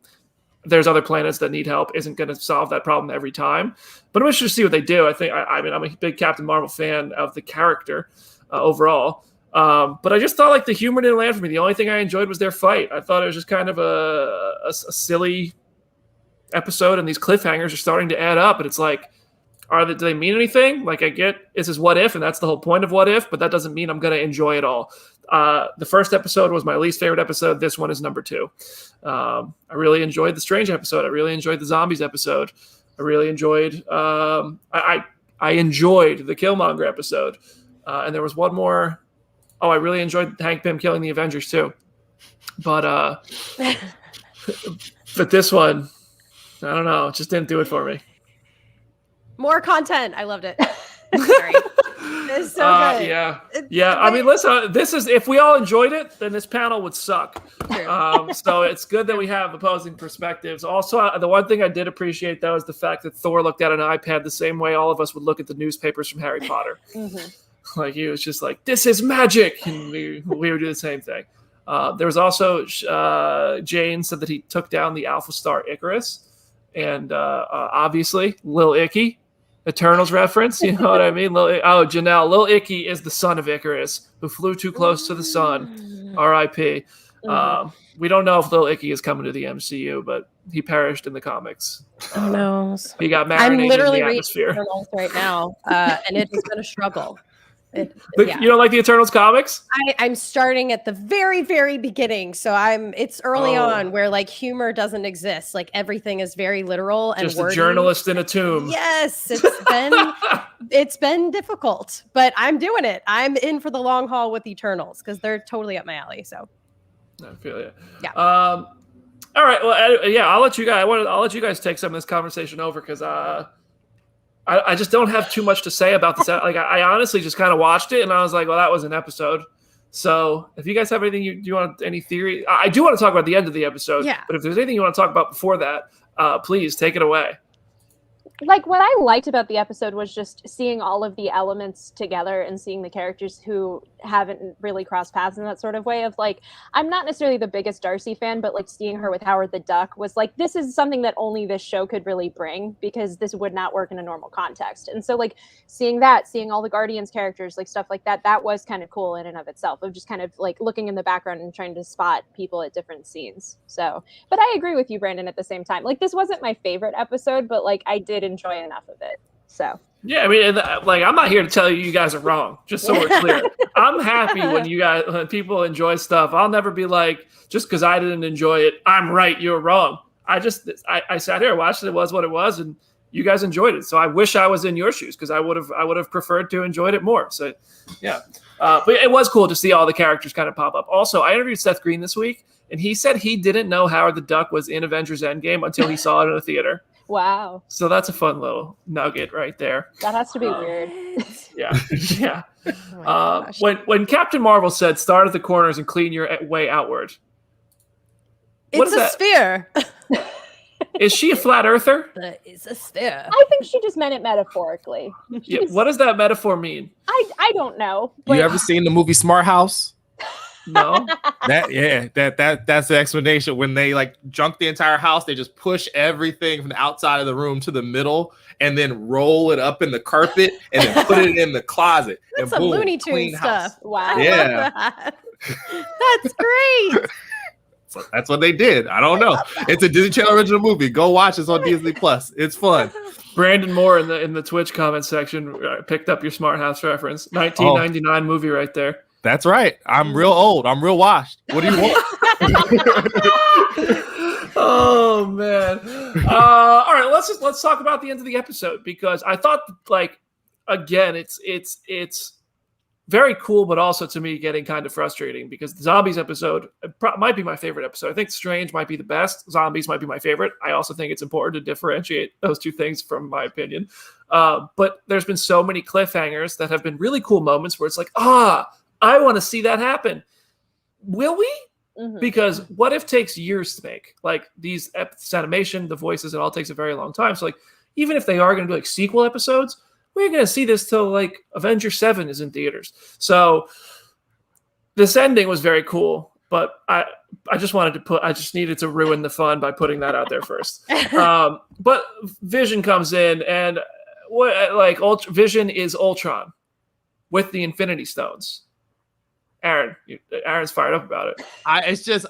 there's other planets that need help, isn't going to solve that problem every time. But I'm interested to see what they do. I mean, I'm a big Captain Marvel fan of the character overall. But I just thought like the humor didn't land for me. The only thing I enjoyed was their fight. I thought it was just kind of a silly episode, and these cliffhangers are starting to add up. And it's like, do they mean anything? Like, I get this is What If, and that's the whole point of What If, but that doesn't mean I'm going to enjoy it all. The first episode was my least favorite episode. This one is number 2. I really enjoyed the Strange episode. I really enjoyed the Zombies episode. I really enjoyed I enjoyed the Killmonger episode. And there was one more. Oh, I really enjoyed Hank Pym killing the Avengers too. But but this one, I don't know, it just didn't do it for me. More content. I loved it. Sorry. It's so good. Yeah. I mean, listen, this is, if we all enjoyed it, then this panel would suck. So it's good that we have opposing perspectives. Also, the one thing I did appreciate, though, is the fact that Thor looked at an iPad the same way all of us would look at the newspapers from Harry Potter. Mm-hmm. Like, he was just like, this is magic. And we would do the same thing. There was also, Jane said that he took down the Alpha Star Icarus. And obviously, Lil Icky. Eternals reference, you know what I mean? Janelle, Lil Icky is the son of Icarus, who flew too close to the sun. R.I.P. We don't know if Lil Icky is coming to the MCU, but he perished in the comics. Who knows? He got marinated in the atmosphere. I'm literally reading Eternals right now, and it has been a struggle. You don't like the Eternals comics? I'm starting at the very, very beginning. So it's early on where like humor doesn't exist. Like everything is very literal and just wordy. A journalist in a tomb. Yes, it's been difficult, but I'm doing it. I'm in for the long haul with Eternals because they're totally up my alley. So I feel it. Yeah. All right. Well, yeah. I'll let you guys take some of this conversation over, because I just don't have too much to say about this. Like, I honestly just kind of watched it and I was like, well, that was an episode. So if you guys have anything you want, any theory, I do want to talk about the end of the episode. Yeah. But if there's anything you want to talk about before that, please take it away. Like, what I liked about the episode was just seeing all of the elements together and seeing the characters who haven't really crossed paths in that sort of way of like, I'm not necessarily the biggest Darcy fan, but like seeing her with Howard the Duck was like, this is something that only this show could really bring, because this would not work in a normal context. And so like seeing all the Guardians characters, like stuff like that was kind of cool in and of itself, of just kind of like looking in the background and trying to spot people at different scenes. So, but I agree with you, Brandon, at the same time. Like, this wasn't my favorite episode, but like I did enjoy enough of it. So Yeah, I mean, like, I'm not here to tell you guys are wrong. Just so we're clear, I'm happy when people enjoy stuff. I'll never be like, just because I didn't enjoy it, I'm right, you're wrong. I sat here, watched it. It was what it was, and you guys enjoyed it. So I wish I was in your shoes because I would have preferred to enjoyed it more. So, yeah, but it was cool to see all the characters kind of pop up. Also, I interviewed Seth Green this week, and he said he didn't know Howard the Duck was in Avengers Endgame until he saw it in a theater. Wow. So that's a fun little nugget right there. That has to be weird. Yeah. Yeah. When Captain Marvel said, start at the corners and clean your way outward. It's a sphere. Is she a flat earther? It's a sphere. I think she just meant it metaphorically. Yeah, what does that metaphor mean? I don't know. You ever seen the movie Smart House? No. That's the explanation. When they like junk the entire house, they just push everything from the outside of the room to the middle and then roll it up in the carpet and then put it in the closet. That's and some boom, Looney Tunes stuff. Wow. Yeah. That's great. So that's what they did. I don't know. It's a Disney Channel original movie. Go watch it on Disney Plus. It's fun. Brandon Moore in the Twitch comment section picked up your Smart House reference. 1999 movie right there. That's right. I'm real old. I'm real washed. What do you want? Oh man. All right, let's talk about the end of the episode because I thought, like, again, it's very cool, but also to me getting kind of frustrating because the Zombies episode might be my favorite episode. I think Strange might be the best. Zombies might be my favorite. I also think it's important to differentiate those two things from my opinion. But there's been so many cliffhangers that have been really cool moments where it's like, I want to see that happen. Will we? Mm-hmm. Because What If takes years to make. Like these animation, the voices, it all takes a very long time. So like, even if they are going to do like sequel episodes, we're going to see this till like Avengers 7 is in theaters. So this ending was very cool, but I just needed to ruin the fun by putting that out there first. But Vision comes in and Vision is Ultron with the Infinity Stones. Aaron's fired up about it.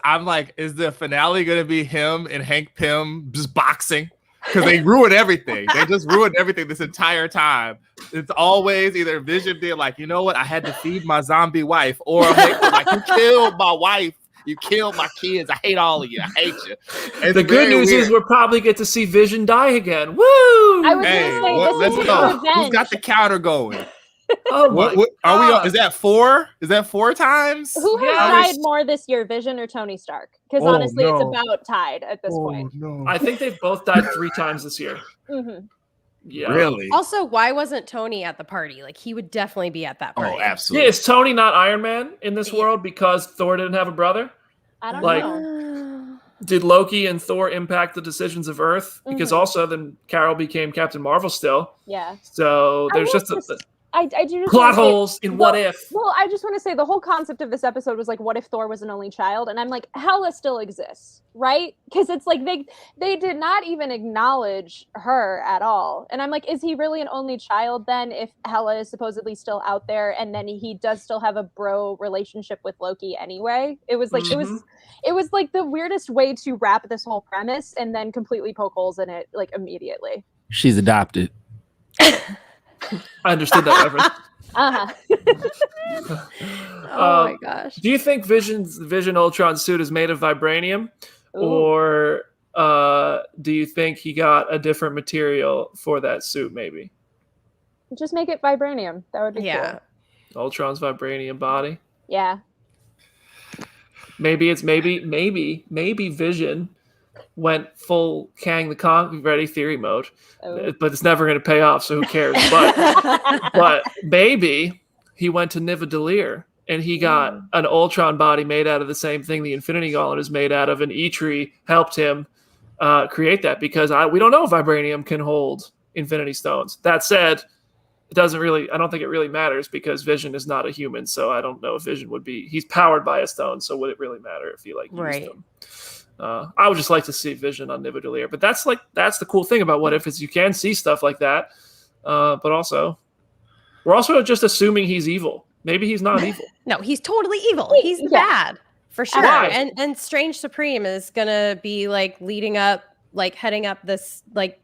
I'm like, is the finale going to be him and Hank Pym just boxing? Because they ruined everything. They just ruined everything this entire time. It's always either Vision being like, you know what, I had to feed my zombie wife, or like, you killed my wife, you killed my kids, I hate all of you, I hate you. It's the good news is we'll probably get to see Vision die again. Woo! I was gonna say, let's go. Who's got the counter going? Oh my God. Are we? Is that 4? Is that 4 times? Who has died more this year, Vision or Tony Stark? Because honestly, it's about tied at this point. No. I think they've both died 3 times this year. Mm-hmm. Yeah. Really? Also, why wasn't Tony at the party? Like, he would definitely be at that party. Oh, absolutely. Yeah, is Tony not Iron Man in this world because Thor didn't have a brother? I don't know. Did Loki and Thor impact the decisions of Earth? Because also then Carol became Captain Marvel still. Yeah. So there's I do just plot holes in What If. Well, I just want to say the whole concept of this episode was like, what if Thor was an only child? And I'm like, Hela still exists, right? Because it's like they did not even acknowledge her at all. And I'm like, is he really an only child then if Hela is supposedly still out there and then he does still have a bro relationship with Loki anyway? It was like it was like the weirdest way to wrap this whole premise and then completely poke holes in it like immediately. She's adopted. I understood that reference. Oh my gosh. Do you think Vision Ultron suit is made of vibranium? Ooh. Or do you think he got a different material for that suit maybe? Just make it vibranium. That would be cool. Ultron's vibranium body? Yeah. Maybe Vision went full Kang the Conqueror Ready theory mode, but it's never going to pay off, so who cares? But maybe he went to Nidavellir and he got an Ultron body made out of the same thing the Infinity Gauntlet is made out of, and Eitri helped him create that because we don't know if vibranium can hold Infinity Stones. That said, I don't think it really matters because Vision is not a human, so I don't know if Vision would be. He's powered by a stone, so would it really matter if he used them? I would just like to see Vision on Nidavellir, but that's the cool thing about What If is you can see stuff like that, but also we're also just assuming he's evil. Maybe he's not evil. No, he's totally evil. He's bad for sure. And Strange Supreme is gonna be like leading up, like heading up this like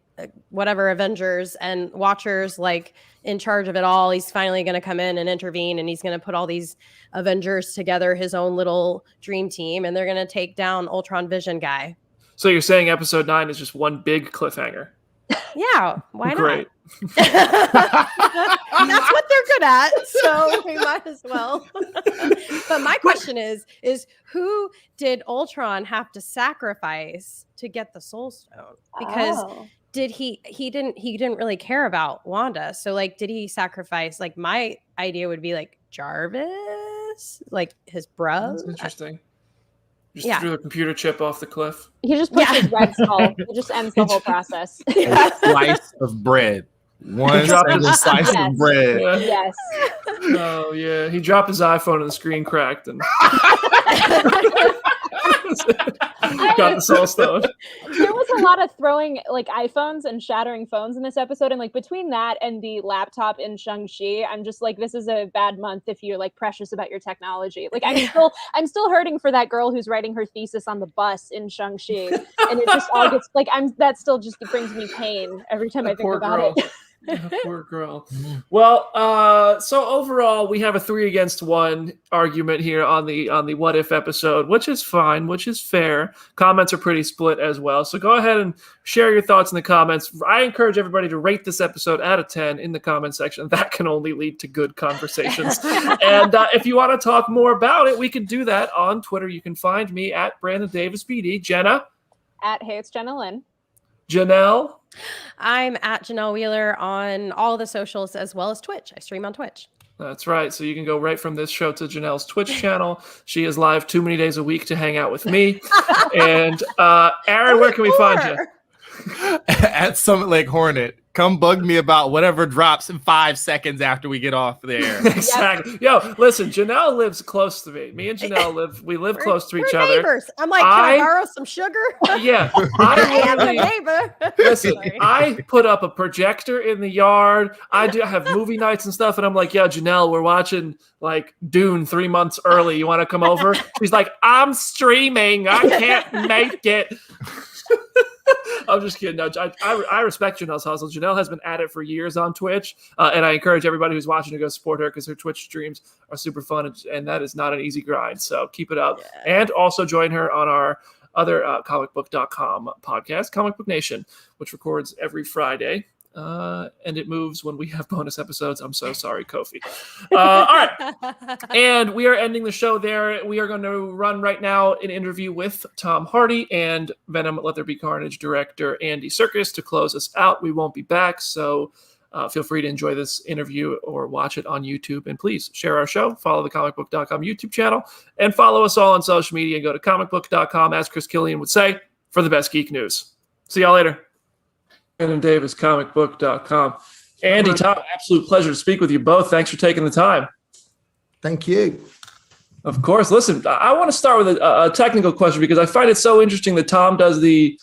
whatever Avengers and Watcher's like in charge of it all. He's finally going to come in and intervene, and he's going to put all these Avengers together, his own little dream team, and they're going to take down Ultron Vision guy. So you're saying episode 9 is just one big cliffhanger? Yeah, why Great. not? That's what they're good at, so we might as well. But my question is who did Ultron have to sacrifice to get the Soul Stone? Because he didn't really care about Wanda. So like, did he sacrifice? Like, my idea would be like Jarvis, like his brother. That's interesting. Just threw the computer chip off the cliff. He just pushes Red Skull. It just ends the whole process. A slice of bread. One slice of bread. Yeah. Yes. Oh yeah, he dropped his iPhone and the screen cracked and got the Soul Stone. There was a lot of throwing like iPhones and shattering phones in this episode, and like between that and the laptop in Shang-Chi, I'm just like, this is a bad month if you're like precious about your technology. Like I'm still hurting for that girl who's writing her thesis on the bus in Shang-Chi, and it just all gets like that still just brings me pain every time I think about it. Poor girl. Well, so overall, we have a 3-against-1 argument here on the What If episode, which is fine, which is fair. Comments are pretty split as well. So go ahead and share your thoughts in the comments. I encourage everybody to rate this episode out of 10 in the comment section. That can only lead to good conversations. And if you want to talk more about it, we can do that on Twitter. You can find me at Brandon Davis BD. Jenna? At Hey, it's Jenna Lynn. Janelle? I'm at Janelle Wheeler on all the socials as well as Twitch. I stream on Twitch. That's right. So you can go right from this show to Janelle's Twitch channel. She is live too many days a week to hang out with me. And Aaron, where can we find you? At Summit Lake Hornet. Come bug me about whatever drops in 5 seconds after we get off there. Exactly. Yo, listen, Janelle lives close to me. Me and Janelle live close to each other. Neighbors. I'm like, can I borrow some sugar? Yeah. I am a neighbor. Listen, I put up a projector in the yard. I have movie nights and stuff, and I'm like, yeah, Janelle, we're watching like Dune 3 months early. You want to come over? She's like, I'm streaming. I can't make it. I'm just kidding. No, I respect Janelle's hustle. Janelle has been at it for years on Twitch, and I encourage everybody who's watching to go support her because her Twitch streams are super fun, and that is not an easy grind. So keep it up. Yeah. And also join her on our other Comicbook.com podcast, Comic Book Nation, which records every Friday. And it moves when we have bonus episodes. I'm so sorry, Kofi. All right. And we are ending the show there. We are going to run right now an interview with Tom Hardy and Venom Let There Be Carnage director Andy Serkis to close us out. We won't be back, so feel free to enjoy this interview or watch it on YouTube. And please share our show, follow the Comicbook.com YouTube channel, and follow us all on social media. Go to Comicbook.com, as Chris Killian would say, for the best geek news. See y'all later. Brandon Davis, Comicbook.com. Andy, Tom, absolute pleasure to speak with you both. Thanks for taking the time. Thank you. Of course. Listen, I want to start with a technical question because I find it so interesting that Tom does the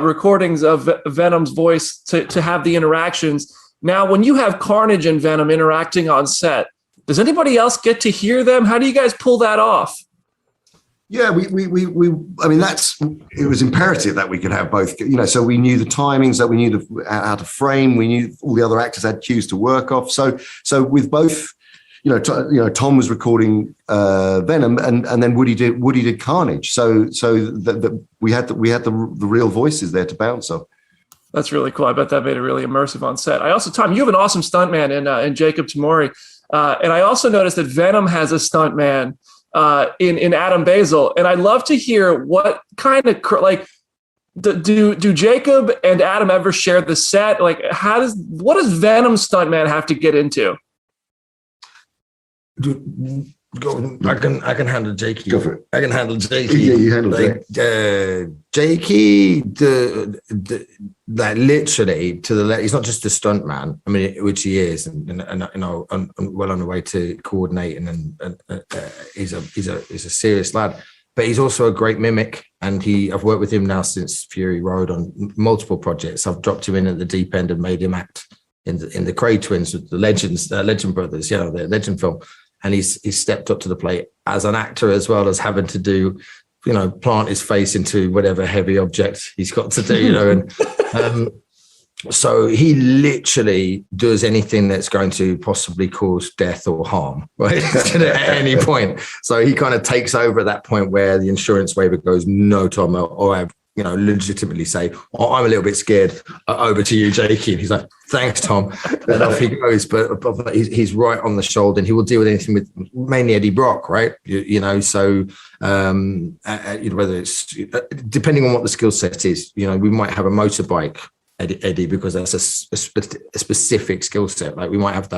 recordings of Venom's voice to have the interactions. Now, when you have Carnage and Venom interacting on set, does anybody else get to hear them? How do you guys pull that off? Yeah, I mean, it was imperative that we could have both, so we knew the timings, that we knew how to frame, we knew all the other actors had cues to work off. So with both, Tom was recording Venom and then Woody did Carnage. So that we had the real voices there to bounce off. That's really cool. I bet that made it really immersive on set. Tom, you have an awesome stuntman in Jacob Tamori. And I also noticed that Venom has a stuntman in Adam Basil, and I'd love to hear what kind of do Jacob and Adam ever share the set? Like, what does Venom stuntman have to get into? I can handle Jakey. Go for it. I can handle Jakey. Yeah, you handle Jakey. Like literally to the left. He's not just a stunt man. I mean, which he is, and well on the way to coordinating, and he's a serious lad. But he's also a great mimic, and I've worked with him now since Fury Road on multiple projects. I've dropped him in at the deep end and made him act in the Cray Twins with the Legend Brothers, the Legend film. And he's stepped up to the plate as an actor as well as having to do, plant his face into whatever heavy object he's got to do, and So he literally does anything that's going to possibly cause death or harm, right? At any point. So he kind of takes over at that point where the insurance waiver goes, no, Tom, or I, legitimately say, oh, I'm a little bit scared. Over to you, Jakey. And he's like, thanks, Tom. And off he goes. But he's right on the shoulder, and he will deal with anything with mainly Eddie Brock, right? So whether it's depending on what the skill set is, we might have a motorbike Eddie, because that's a specific skill set. Like we might have to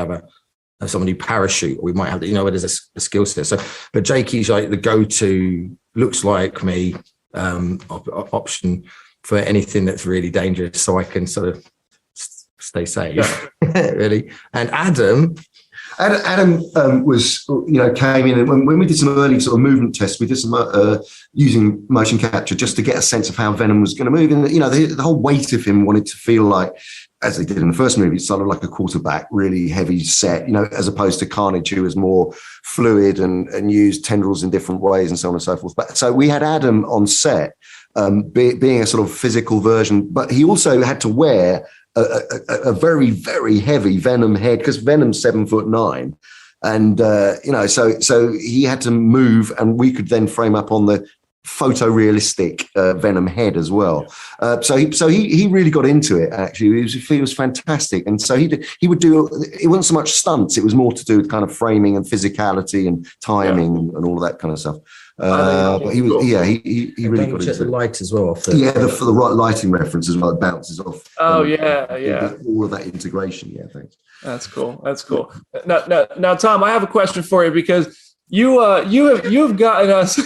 have someone who parachute, or we might have to, there's a skill set. So, but Jakey's like the go-to, looks like me, option for anything that's really dangerous, so I can sort of stay safe. Really. And Adam was, came in, and when we did some early sort of movement tests, we did some using motion capture just to get a sense of how Venom was going to move. And the whole weight of him wanted to feel like, as they did in the first movie, it's sort of like a quarterback, really heavy set, as opposed to Carnage, who was more fluid and used tendrils in different ways and so on and so forth. But so we had Adam on set, being a sort of physical version, but he also had to wear a very, very heavy Venom head, because Venom's 7'9", and so he had to move, and we could then frame up on the photorealistic Venom head as well. So he really got into it. Actually, he was fantastic, and so he would do. It wasn't so much stunts; it was more to do with kind of framing and physicality and timing and all of that kind of stuff. But he was, he really got into the light as well. For the right lighting reference as well. It bounces off. Oh all of that integration. Yeah, thanks. That's cool. Now, Tom, I have a question for you, because you've gotten us.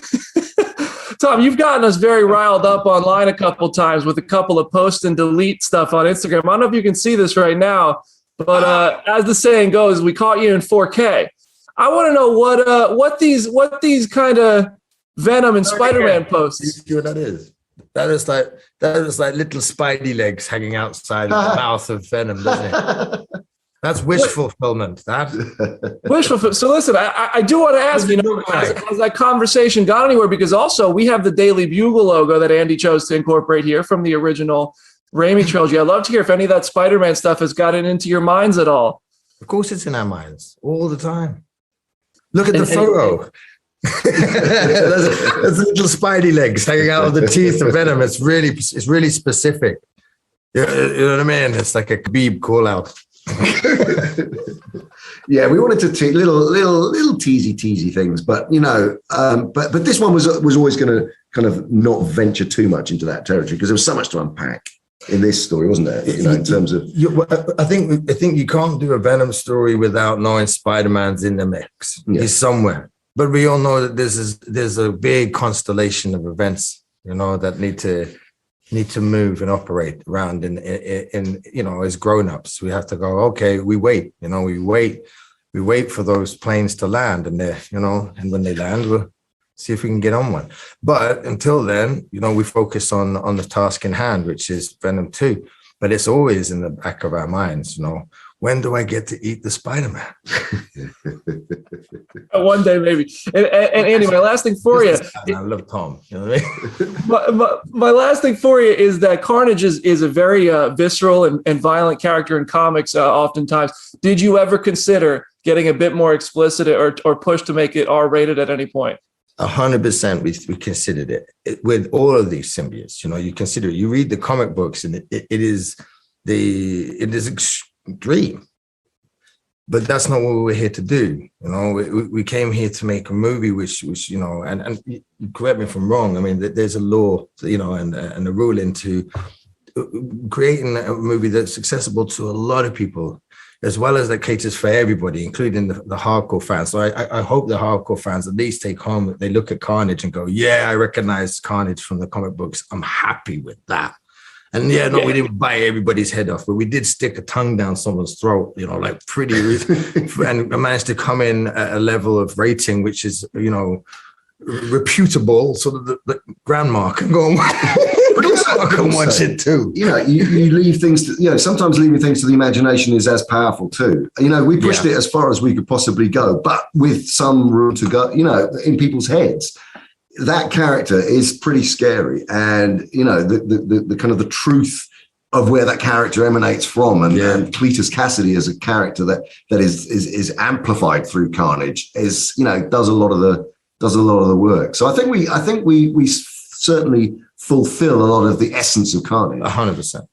Tom, you've gotten us very riled up online a couple times with a couple of post and delete stuff on Instagram. I don't know if you can see this right now, but as the saying goes, we caught you in 4K. I want to know what these kind of Venom and Spider-Man posts. You see what that is? That is like little Spidey legs hanging outside the mouth of Venom, doesn't it? That's wish fulfillment. Wish fulfillment. So listen, I do want to ask, has that conversation gone anywhere? Because also we have the Daily Bugle logo that Andy chose to incorporate here from the original Raimi trilogy. I'd love to hear if any of that Spider-Man stuff has gotten into your minds at all. Of course it's in our minds all the time. Look at the photo. There's little Spidey legs hanging out of the teeth of Venom. It's really specific. You know what I mean? It's like a Khabib call out. Yeah, we wanted to little teasy things, but but this one was always going to kind of not venture too much into that territory, because there was so much to unpack in this story, wasn't there? In terms of, I think you can't do a Venom story without knowing Spider-Man's in the mix. Yeah. He's somewhere, but we all know that there's a big constellation of events, that need to move and operate around in as grown-ups. We have to go, okay, we wait, we wait for those planes to land, and and when they land, we'll see if we can get on one. But until then, we focus on the task in hand, which is Venom 2. But it's always in the back of our minds, when do I get to eat the Spider-Man? One day, maybe. And Andy, my last thing for you. I love Tom. You know what I mean? my last thing for you is that Carnage is a very visceral and violent character in comics oftentimes. Did you ever consider getting a bit more explicit or push to make it R-rated at any point? 100%. We considered it with all of these symbiotes. You consider it. You read the comic books, and it is extreme, but that's not what we're here to do. We came here to make a movie which and correct me if I'm wrong. I mean, there's a law, and a rule into creating a movie that's accessible to a lot of people, as well as that caters for everybody, including the hardcore fans. So I hope the hardcore fans at least take home, they look at Carnage and go, yeah, I recognize Carnage from the comic books. I'm happy with that. And we didn't bite everybody's head off, but we did stick a tongue down someone's throat, like pretty, and managed to come in at a level of rating which is, reputable, so that the grandma can go and watch it too. You leave things to, sometimes leaving things to the imagination is as powerful too. We pushed it as far as we could possibly go, but with some room to go, in people's heads. That character is pretty scary, and the kind of the truth where that character emanates from, and Cletus Cassidy as a character that is amplified through Carnage is, you know, does a lot of the work. So I think we certainly fulfill a lot of the essence of Carnage. 100%.